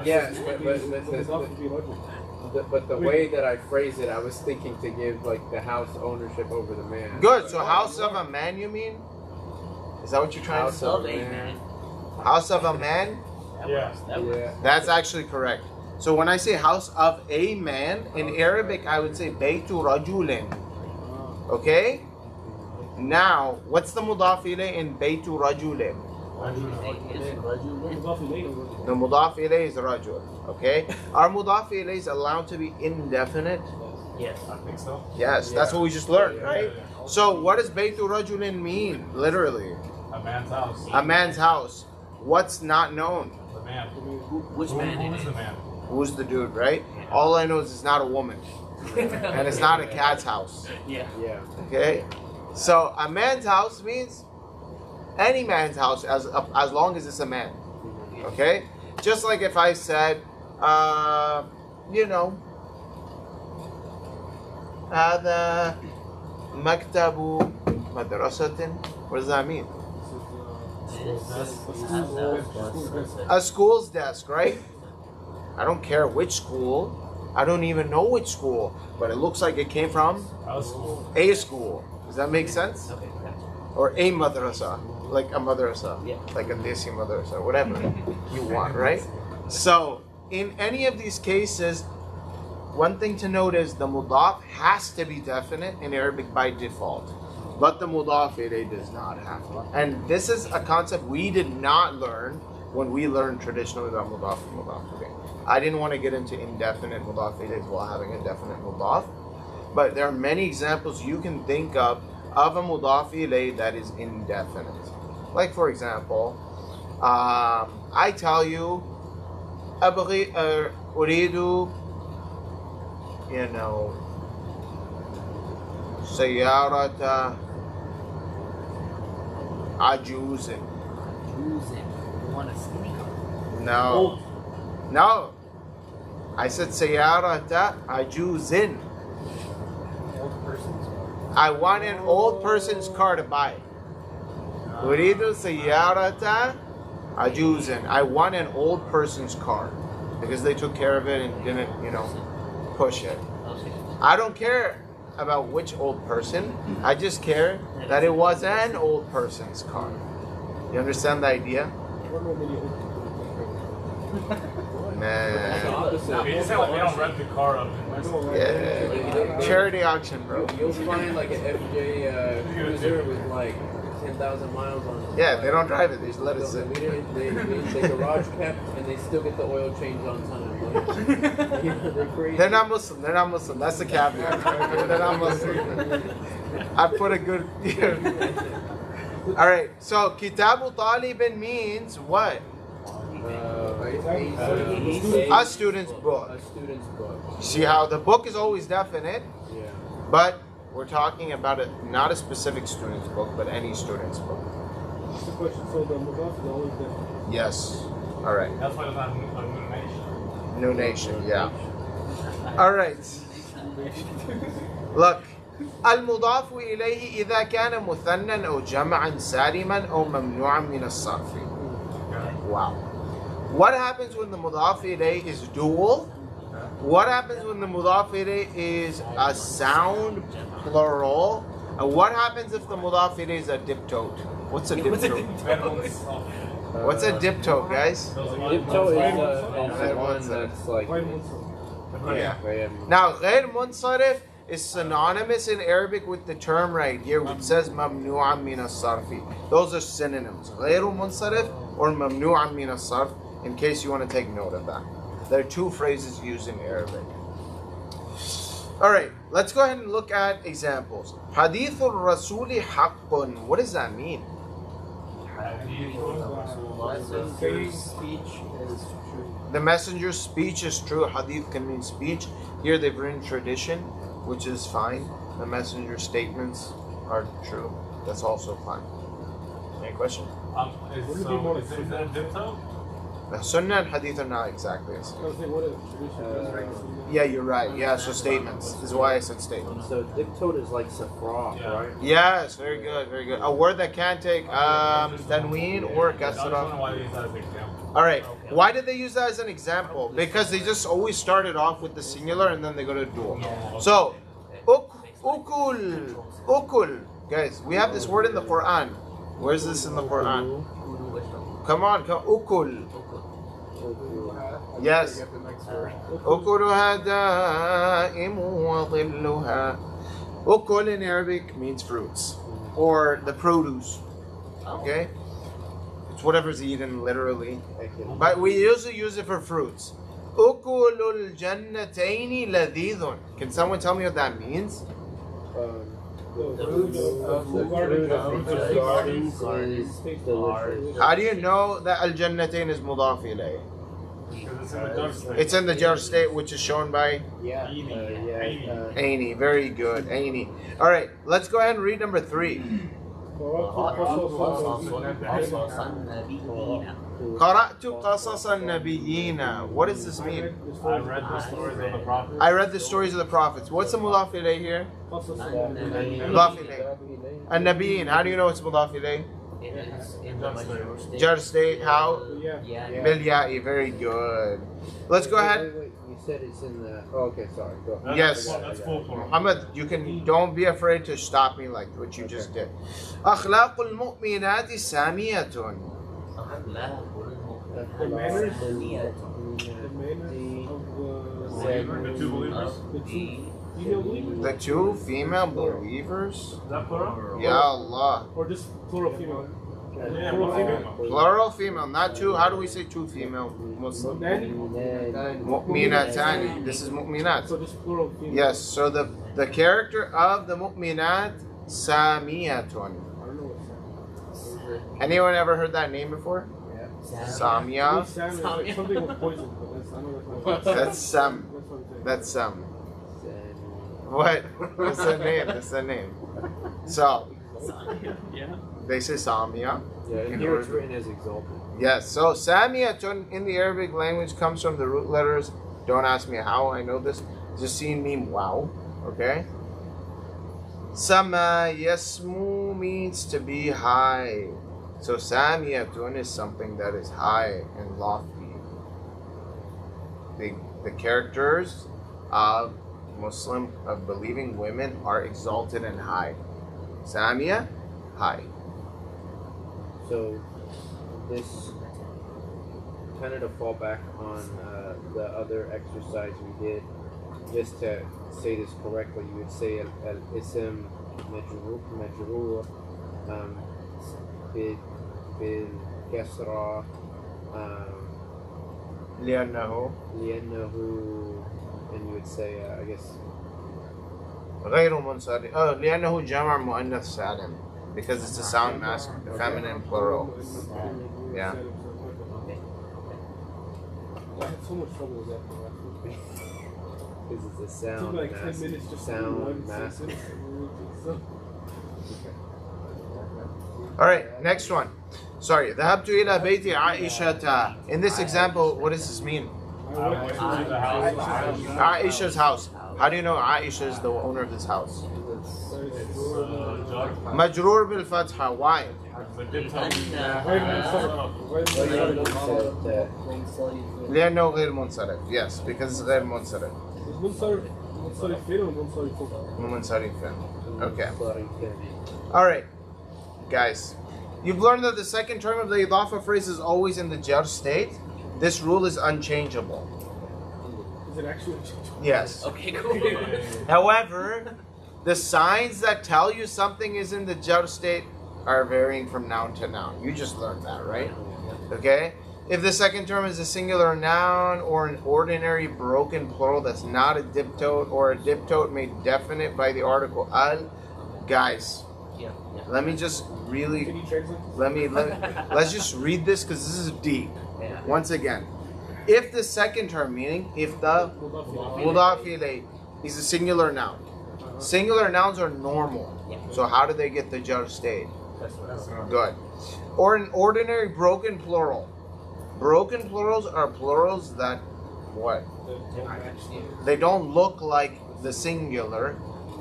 yeah, but the way that I phrase it, I was thinking to give like the house ownership over the man. Good. So house of a man, you mean? Is that what you're trying to House say? of a man. House of a man? Yeah. Yeah. That's actually correct. So when I say house of a man, in Arabic I would say Baytu Rajulin. Okay? Now, what's the mudaf ilayh in Baytu Rajulin? The mudaf ilayh is rajul. Okay? Are mudaf ilayhs allowed to be indefinite? Yes. I think so. Yes, that's what we just learned, right? So what does Baytu Rajulin mean, literally? A man's house. A man's house. What's not known? The man. Which man Who is is the man? Who's the dude, right? All I know is it's not a woman. And it's not a cat's house. Yeah. Yeah. Okay? So a man's house means any man's house as long as it's a man. Okay? Just like if I said, هذا مكتب مدرسة. What does that mean? A school's desk, right? I don't care which school. I don't even know which school, but it looks like it came from House school. a school. Does that make sense? Okay. Or a madrasa, like a madrasa, Yeah. like a desi madrasa, whatever you want, right? So in any of these cases, one thing to note is the mudaf has to be definite in Arabic by default, but the mudaf ilayh does not have to. And this is a concept we did not learn when we learned traditionally about mudaf and mudaf ilayh. I didn't want to get into indefinite mudaf ilayhs while having a definite mudaf, but there are many examples you can think of a mudaf ilayh that is indefinite. Like for example, I tell you, أبغي أريد سيارة عجوز. Choosing. You want a skinny car? No. No. I said سيارة عجوز. Old person's car. I want an old person's car to buy. أريد سيارة عجوز. I want an old person's car. because they took care of it and didn't, push it. I don't care about which old person. I just care that it was an old person's car. You understand the idea? Man. You just say we don't rent the car up. Yeah. Charity auction, bro. You'll find like an FJ Cruiser with like 10,000 miles on it. Yeah, they don't drive it. They just let it So sit. they garage kept and they still get the oil change on time. Like, they're crazy. They're not Muslim. They're not Muslim. That's the caveat. They're not Muslim. I put a good. All right. So Kitabu Talibin means what? A student's book. A student's book. See how the book is always definite, Yeah. but we're talking about not a specific student's book, but any student's book. That's the question. So the mudaf is always there. Yes. All right. That's why it's not a new nation. New nation. Yeah. All right. Look. المضاف إليه إذا كان مثنى أو جمعا سالما أو ممنوعا من الصرف. Wow. What happens when the mudaf ilayh is dual? What happens when the mudaf ilayh is a sound plural? And what happens if the mudaf ilayh is a diptote? What's a diptote? What's a diptote, guys? Diptote is the one that's like. Yeah. Now, غير منصرف is synonymous in Arabic with the term right here, which says ممنوعا من الصرف. Those are synonyms. غير منصرف or ممنوعا من الصرف, in case you want to take note of that. There are two phrases used in Arabic. All right, let's go ahead and look at examples. حديث الرسول حق. What does that mean? The messenger's speech is true. Hadith can mean speech. Here they've written tradition, which is fine. The messenger's statements are true. That's also fine. Any question? Is that a diptote? The Sunnah and Hadith are not exactly the same. I was saying, what is tradition? Yeah, you're right. Yeah, so statements. This is why I said statements. So diptote is like safra, Yeah. right? Yes, very good, very good. A word that can take tanween or I was kasra. wondering why they use that as an example. All right. Why did they use that as an example? Because they just always started off with the singular and then they go to dual. So, ukul, ukul. Guys, we have this word in the Quran. Where's this in the Quran? Come on, come. Ukul. Yes. Ukuluha da'imu wa dhilluha. Ukul in Arabic means fruits or the produce. Okay? It's whatever's eaten literally. But we usually use it for fruits. Ukulul jannataini ladidun. Can someone tell me what that means? The fruit of the Gardens is delicious. How do you know that al jannatain is mudaf ilayh? Because it's in the Jar state. It's in the jar state, which is shown by Yeah. Aini. Very good. Aini. All right, let's go ahead and read number 3. قرأت قصص النبيين. What does this mean? I read the stories of the prophets. I read the stories of the prophets. What's the mudaf ilayh here? Mudaf ilayh. An-Nabiyyin. How do you know it's mudaf ilayh? Jar state. How? Bil ya'i. Very good. Let's go ahead. Wait, you said it's in the. Oh, okay, sorry. Go. Yes. That's full plural. Muhammad, don't be afraid to stop me like what you just did. أخلاق المؤمنات سامية. The manners of The two believers. female believers? The two female believers? Is that plural? Ya Allah. Or just plural female? Yeah, Plural female? Plural female, not two. How do we say two female Muslim? Nanny? Mu'minatani. This is mu'minat. So just plural female? Yes, so the character of the mu'minat, Samiyatun. I don't know what Anyone ever heard that name before? Samia. Sam is like something with poison, but that's, I know that's not. That's Sam. That's what I'm saying. That's Sam. What? That's the name. That's the name. So, they say Samia. Yeah, and here it's written as exalted. Yes, so Samiyatun in the Arabic language comes from the root letters. Don't ask me how I know this. Just seeing me, wow. Okay? Sama yasmu means to be high. So Samiyatun is something that is high and lofty. the characters of believing women are exalted and high. Samia, high. So this kind of to fall back on the other exercise we did, just to say this correctly, you would say al-ism majrur bil-kasra لأنه and you would say I guess غير منصرف. Oh, لأنه جمع مؤنث سالم, because it's a sound masculine, feminine plural. Yeah. I had so much trouble with that. because it's a It took sound me like 10 minutes just to sound one mask. sentence. So, All right, next one. Sorry. ذهبت إلى بيت عائشة. In this example, what does this mean? I went to the house. Aisha's house. How do you know Aisha is the owner of this house? مجرور بالفتحة. Why? لأنه غير منصرف. Yes, because it's غير منصرف. منصرفين ومنصرفون. منصرفين. Okay. All right, guys. You've learned that the second term of the idafa phrase is always in the jar state. This rule is unchangeable. Is it actually? Yes. Okay, cool. However, the signs that tell you something is in the jar state are varying from noun to noun. You just learned that, right? Okay? If the second term is a singular noun or an ordinary broken plural that's not a diptote, or a diptote made definite by the article al, guys, Yeah. let me just really Can you translate? let's just read this, because this is deep. Yeah. Once again, if the second term, meaning if the mudaf ilayh is a singular noun, singular nouns are normal. So how do they get the jar state? Good. Or an ordinary broken plural. Broken plurals are plurals that what? They don't look like the singular.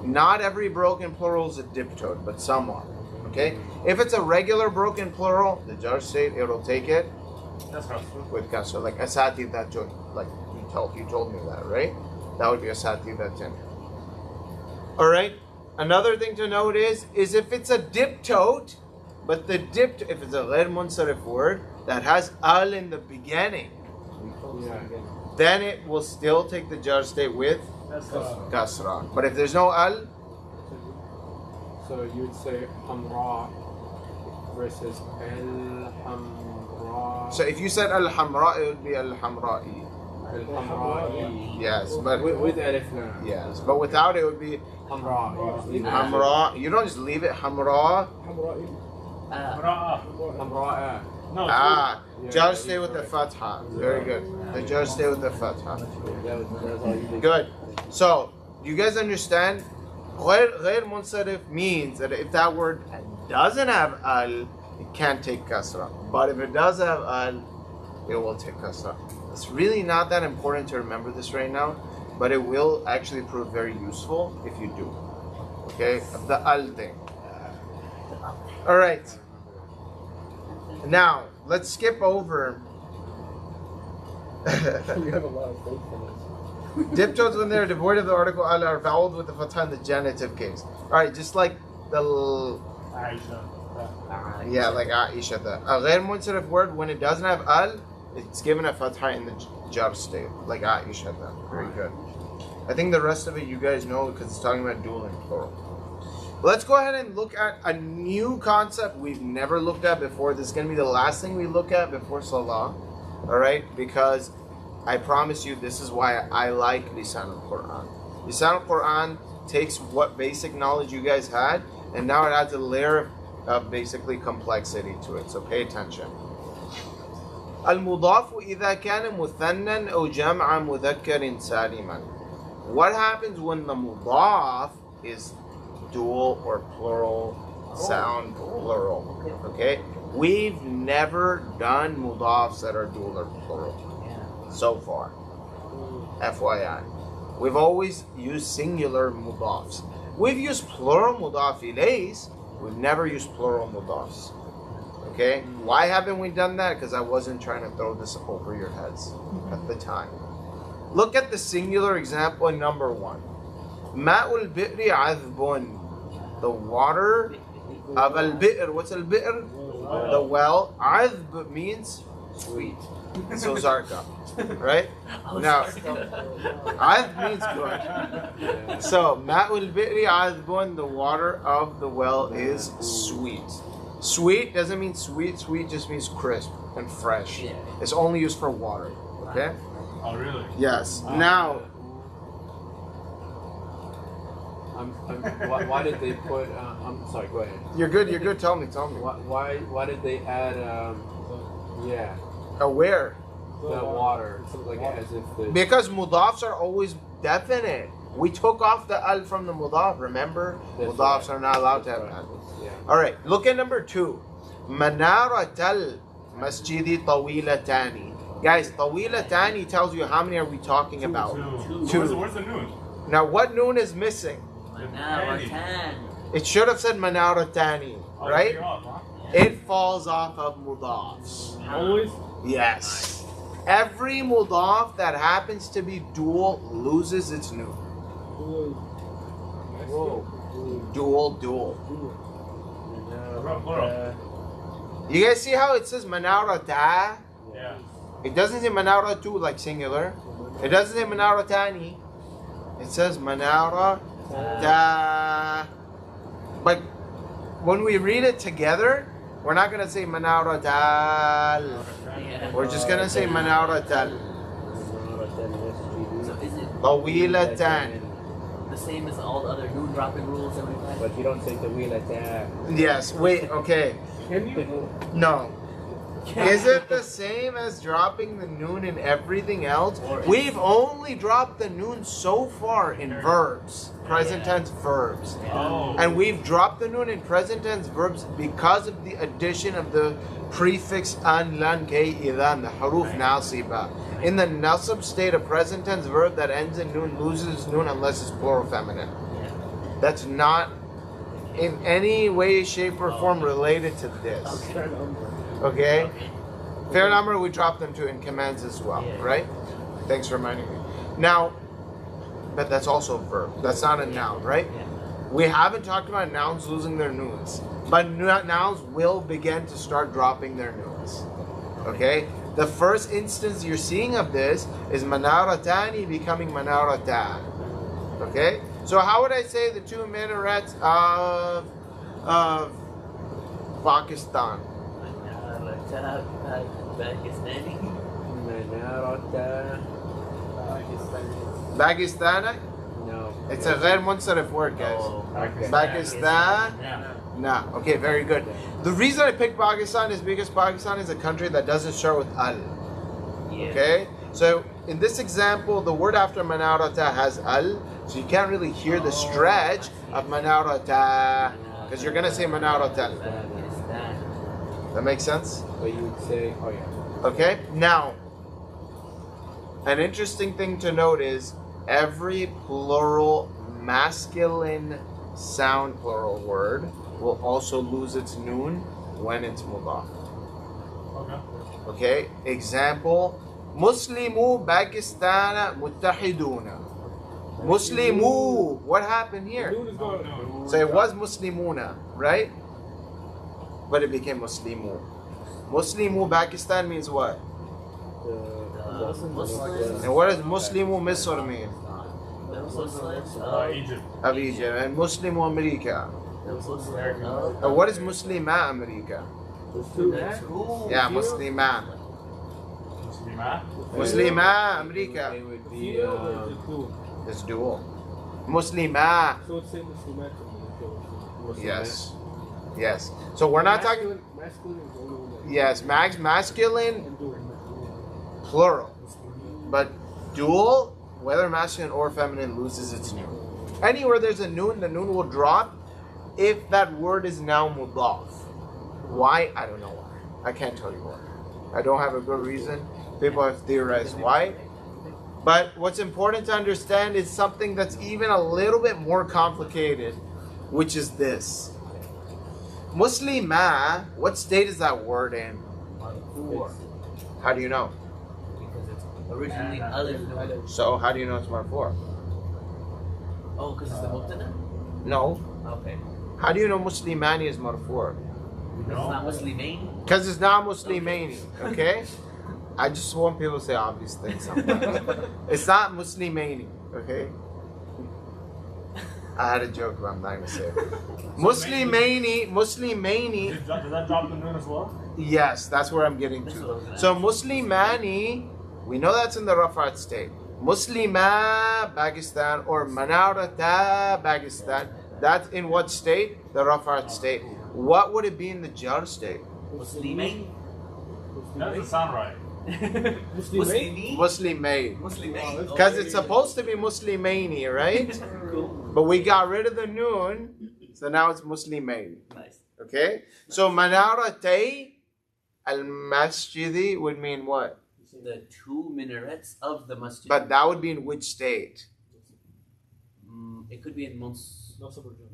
Not every broken plural is a diptote, but some are. Okay? If it's a regular broken plural, the jar state, it'll take it with kasra, like asatidatun. Like you told me that, right? That would be asatidatun. All right. Another thing to note is if it's a diptote, but if it's a ghair munsarif word that has al in the beginning, then it will still take the jar state with kasra. But if there's no al, So you would say hamra versus al hamra. so if you said al hamra, it would be al hamra'i. Al hamra'i. Yes, but With alif lam. yes, but without it would be Hamra. You just leave it. hamra. You don't just leave it hamra. Hamra. Ah, Yeah, jar yeah, stay you're with the right. fatha. Very good. The jar stay with the fatha. That was all you did. Good. So, you guys understand? غير منصرف means that if that word doesn't have al, it can't take kasra. But if it does have al, it will take kasra. It's really not that important to remember this right now, but it will actually prove very useful if you do. Okay? The al thing. Alright. Now, let's skip over. You have a lot of faith in us. Diptotes, when they're devoid of the article al, are voweled with the fatha in the genitive case. Alright, just like the yeah, like Aisha. A ghair munsarif word, when it doesn't have al, it's given a fatha in the jar state, like Aisha. Very good. I think the rest of it you guys know because it's talking about dual and plural. Let's go ahead and look at a new concept we've never looked at before. This is going to be the last thing we look at before Salah. Alright? Because I promise you, this is why I like Lisan al-Quran. Lisan al-Quran takes what basic knowledge you guys had, and now it adds a layer of basically complexity to it. So pay attention. المضاف إذا كان مثنى أو جمع مذكر سالما. What happens when the mudaf is dual or plural, sound plural? Okay? We've never done mudafs that are dual or plural so far. FYI. We've always used singular mudafs. We've used plural mudaf ilays. We've never used plural mudafs. Okay? Why haven't we done that? Because I wasn't trying to throw this over your heads at the time. Look at the singular example in number 1. Ma'ul bi'ri azbun. The water of al-bi'r. What's al-bi'r? The well. Azb means sweet. So zarka. Right? Now, azb means good. So, ma'ul bi'ri azbun. The water of the well is sweet. Sweet doesn't mean sweet. Sweet just means crisp and fresh. Yeah. It's only used for water. Okay? Oh, really? Yes. Now, why did they put? I'm sorry. Go ahead. you're good. You're good. Tell me. Why did they add? Yeah, Where? the water. It's like as if the. Because mudafs are always definite. We took off the al from the mudaf. Remember, That's mudafs right. are not allowed to have Right. al. Yeah. All right. Look at number 2. Manaratal masjidi tawilatani. Guys, tawilatani tells you how many are we talking about? Two. Where's the noon? Now, what noon is missing? It should have said manaratani, Oh, right? you're off, huh? It falls off of mudafs. Always. Yes. Every mudaf that happens to be dual loses its noon. Whoa. Dual. Plural. You guys see how it says manarata? Yeah. It doesn't say manaratu like singular. It doesn't say manaratani. It says manarata. But when we read it together, we're not going to say manaratal. We're just going to say manaratal. So is it Tawilatan. the same as all the other noon dropping rules that we've had? But you don't say the wheel attack. Yes, wait, okay. Can you? No. Is it the same as dropping the noon in everything else? We've only dropped the noon so far in verbs, present tense verbs. Oh. And we've dropped the noon in present tense verbs because of the addition of the prefix an, lan, kay, idan, the haruf nasiba. In the nasab state, a present tense verb that ends in noon loses noon unless it's plural feminine. That's not in any way, shape, or form related to this. Okay? Fair number, we drop them to in commands as well, right? Thanks for reminding me. Now, but that's also a verb. That's not a noun, right? We haven't talked about nouns losing their noons, but nouns will begin to start dropping their noons. Okay? The first instance you're seeing of this is manaratani becoming manaratan. Okay? So how would I say the 2 minarets of Pakistan? Pakistani? No. It's a ghair munsarif word, guys. Pakistan? Yeah. Nah. Okay, very good. The reason I picked Pakistan is because Pakistan is a country that doesn't start with al. Okay? So in this example, the word after manarata has al, so you can't really hear the stretch of manarata because you're gonna say manarata. That makes sense? But you would say, oh yeah. Okay? Now, an interesting thing to note is every plural masculine sound plural word will also lose its noon when it's mudaf. Okay. Okay? Example, Muslimu Pakistan Muttahiduna. Muslimu. What happened here? Noon is gone. So it was Muslimuna, right? But it became Muslimu. Muslimu Pakistan means what? And what does Muslimu Misr mean? Egypt. Of Egypt. And Muslimu America. And what is Muslima America? Yeah, Muslima. Muslima. Muslima America. It would be. It's dual. Muslima. So it's same as Yes. Yes. So we're not talking. Masculine is the only one that. Yes, masculine, Can do it. plural. But dual, whether masculine or feminine, loses its noon. Anywhere there's a noon, the noon will drop if that word is now mudaf. Why? I don't know why. I can't tell you why. I don't have a good reason. People have theorized why. But what's important to understand is something that's even a little bit more complicated, which is this. Muslima, what state is that word in? How do you know? Because it's Originally alif nun. So how do you know it's marfu'? Oh, because it's the mubtada? No. Okay. How do you know muslimani is marfu'? It's not Muslimain? Because it's not muslimani, okay? I just want people to say obvious things sometimes. It's not muslimani, okay? I had a joke, but I'm not going to say it. Muslimani. Does that drop the noon as well? Yes, that's where I'm getting That's what I to. was gonna So ask. Muslimani, we know that's in the Rafat state. Muslima, Pakistan, or Manarata, Pakistan, that's in what state? The Rafat state. What would it be in the Jar state? Muslimain? That doesn't sound right. Muslimain? Muslimay. Muslimain. Because it's supposed to be Muslimani, right? Cool. But we got rid of the noon, so now it's Muslimay. Nice. Okay? So Manaratay al-Masjidi would mean what? The two minarets of the masjid. But that would be in which state? It could be in Mansur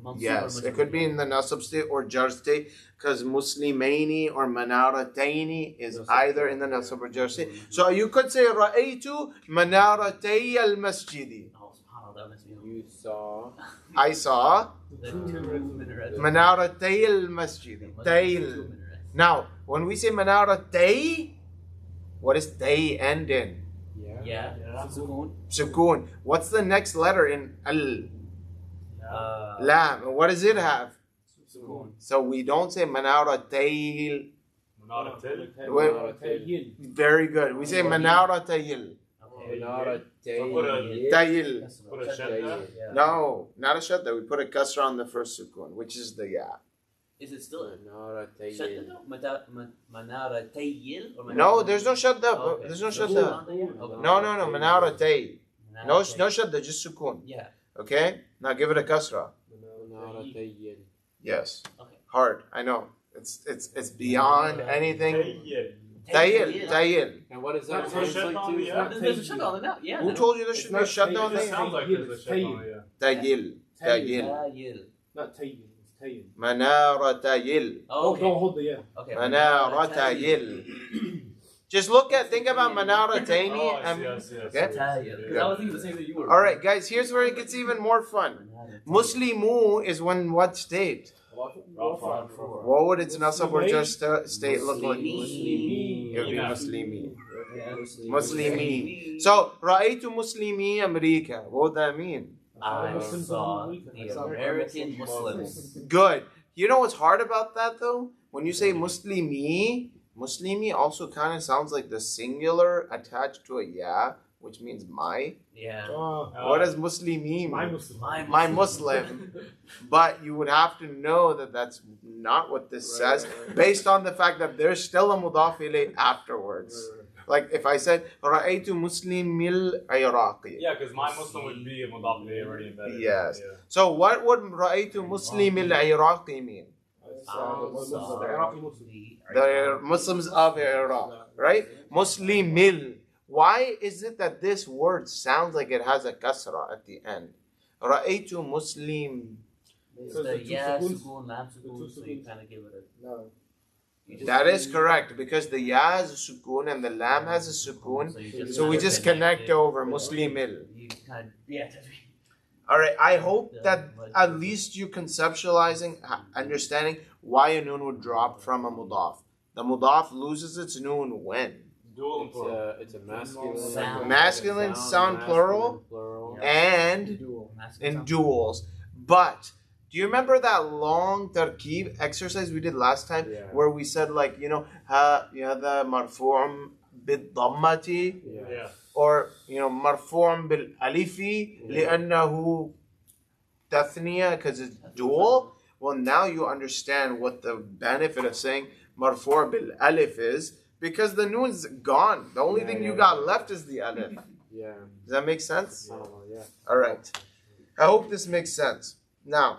or Yes, it Majrur. could be in the Nasab state or Jar state, because Muslimaini or Manarataini is either in the Nasab or Jar state. So you could say Ra'aytu Manaratay al-Masjidi. Oh, subhanAllah, that makes me You saw. I saw the two minarets. Manaratay al-Masjidi. Tayl. Now, when we say Manaratay, what does tay end in? Yeah. Sukoon. Sukoon. What's the next letter in al? Lam. And what does it have? Sukoon. So we don't say Manaratayl. Very good. We say Manaratayl. Okay. Tayl. Put a shadda. Yeah. No, not a shadda. We put a kasra on the first sukoon, which is the ya. Is it still Manaratayl. shadda though? Manaratayil? Or No, there's no shadda. Okay. There's no Sukoon shadda. on there? Okay. No, Manaratay. No, Manaratay. no shadda, just sukoon. Yeah. Okay? Now give it a kasra. Manaratayl. Yes. Okay. Hard. I know. It's beyond anything. Tayyil. Tayil. And what is that That's what translate shadda on the to? end. There's a shadda on the now. Yeah. Who told you there should be a shadda It on just there? sounds like there's a shadda on it, yeah. Tayil. Tayil. Tayyil. Not Tayyib, it's Tayyib. Manaratayil. Oh, Don't okay. hold the yeah. Okay. Manaratayil. Just think about Manaratayni. Oh, and- yes. Okay? Tayyil. Because I was thinking the same thing you were. All right, guys, here's where it gets even more fun. Muslimu is when what state? What would its nasab or just state look like? Muslimi. It would be Muslimi. Yeah. Muslimi. So, Ra'aytu Muslimi America. What would that mean? I saw the American Muslims. Good. You know what's hard about that though? When you say Muslimi, Muslimi also kind of sounds like the singular attached to a ya, which means my. Yeah. What does Muslimi mean? My Muslim. My Muslim. But you would have to know that that's not what this says, based on the fact that there's still a mudaf ilayh afterwards. Like if I said, Ra'aytu Muslimil Iraqi. Yeah, because my Muslim would be a mudaf ilayh already embedded. Yes. Yeah. So what would Ra'aytu Muslimil Iraqi mean? The Muslims of Iraq, right? Muslimil. Why is it that this word sounds like it has a kasra at the end? Ra'aytu Muslim. It's So the the two yeah, sukoons- sukoon, lam sukoon, two so you sukoons. kind of give it a. No. you just- That is correct, because the ya has a sukoon and the lam has a sukoon. So we just connect over Muslimil. You kind of, yeah. that's right. All right, I hope that at least you conceptualizing, understanding why a noon would drop from a mudaf. The mudaf loses its noon when? Dual and plural. It's a masculine. Sound. Masculine sound plural. Plural. And in duals. But do you remember that long tarkib exercise we did last time, Yeah. where we said like, هذا مرفوع بالضمة Yeah. or مرفوع بالالف لأنه تثنية because it's dual? Well, now you understand what the benefit of saying مرفوع بالالف is, because the noon's gone. The only thing you got left is the alif. Yeah. Does that make sense? Yeah. All right. I hope this makes sense. Now,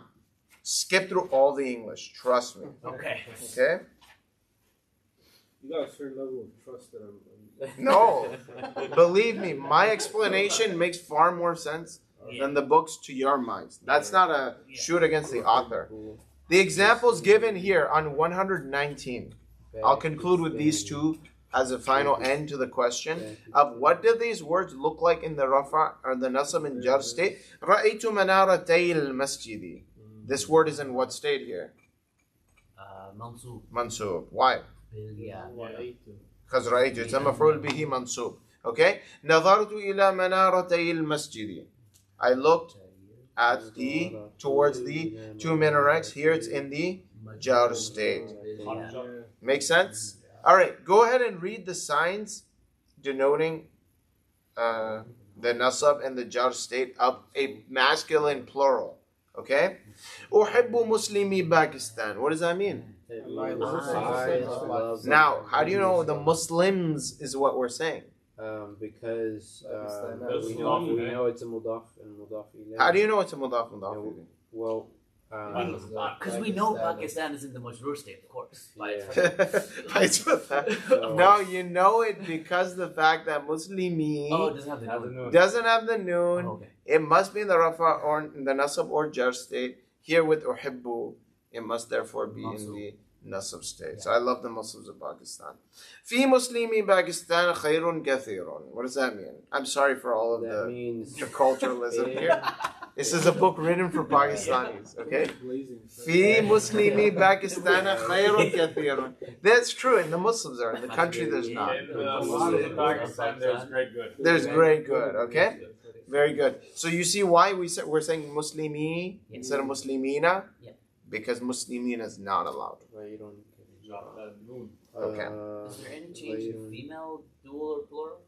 skip through all the English. Trust me. Okay. Okay? You got a certain level of trust that I'm No. Believe me, my explanation makes far more sense than the books to your minds. That's not a shoot against the author. The examples given here on 119. I'll conclude with these two as a final end to the question of what do these words look like in the rafa or the nasab and jar state. رَأَيْتُ مَنَارَتَيِ الْمَسْجِدِ. This word is in what state here? Mansub. Mansub. Why? Yeah. Because رأيت it's a مفعول به منصوب. Okay. نظرت إلى منارتي المسجد. I looked at towards the two minarets. Here it's in the jar state. Make sense? All right. Go ahead and read the signs denoting the nasab and the jar state of a masculine plural. Okay. أحب مسلمي Pakistan. What does that mean? Now, how do you know the Muslims is what we're saying? Because we know it's a mudaf and mudaf ilayh. How do you know it's a mudaf ilayh? Well, Because we know Pakistan is in the majrur state, of course. No, you know it because the fact that Muslimi doesn't have the noon. Oh, okay. It must be in the rafa or in the nasab or jar state. Here with uhibbu, it must therefore be in the nasab state. So I love the Muslims of Pakistan. Fi muslimi Pakistan khairun kathirun. What does that mean? I'm sorry for all of the interculturalism here. This is a book written for Pakistanis, okay? Fi muslimi Pakistan khairun kathirun. That's true, and the Muslims are. In the country, there's not. In the Muslims of Pakistan, there's great good. There's great good, okay? Very good. So you see why we're saying muslimi instead of muslimina? Yeah. Because muslimin is not allowed. Okay. Is there any change in female, dual, or plural?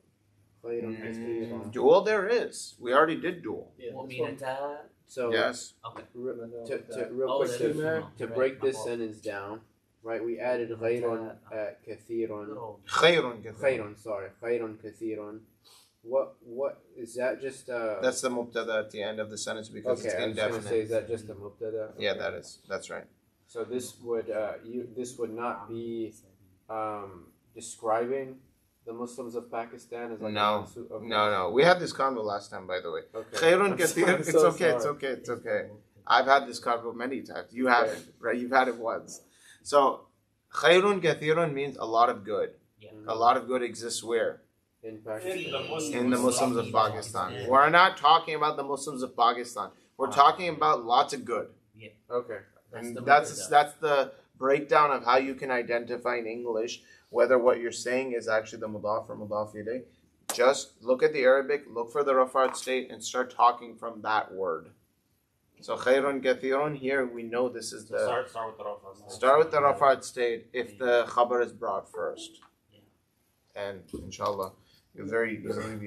Dual there is. We already did dual. So yes. Okay. Real quick, to break this sentence down, right? We added ghayrun kathirun. Khayrun kathirun. What is that? Just that's the mubtada at the end of the sentence because it's indefinite. I was gonna say, is that just a mubtada? Yeah, that is. That's right. So this would not be describing the Muslims of Pakistan as like no. We had this convo last time, by the way. Okay. Khairun kathir. It's okay. I've had this convo many times. You haven't, right? You've had it once. So khairun kathirun means a lot of good. Yeah. A lot of good exists where? In Pakistan. In the Muslims of Pakistan. We're not talking about the Muslims of Pakistan. We're talking about lots of good. Yeah. Okay. And that's the breakdown of how you can identify in English whether what you're saying is actually the mudaf or mudaf ilayh. Just look at the Arabic, look for the rafa'at state, and start talking from that word. So khairun kathirun, here we know this is the start with the rafa'at state if the khabar is brought first. And inshallah you'll very easily be able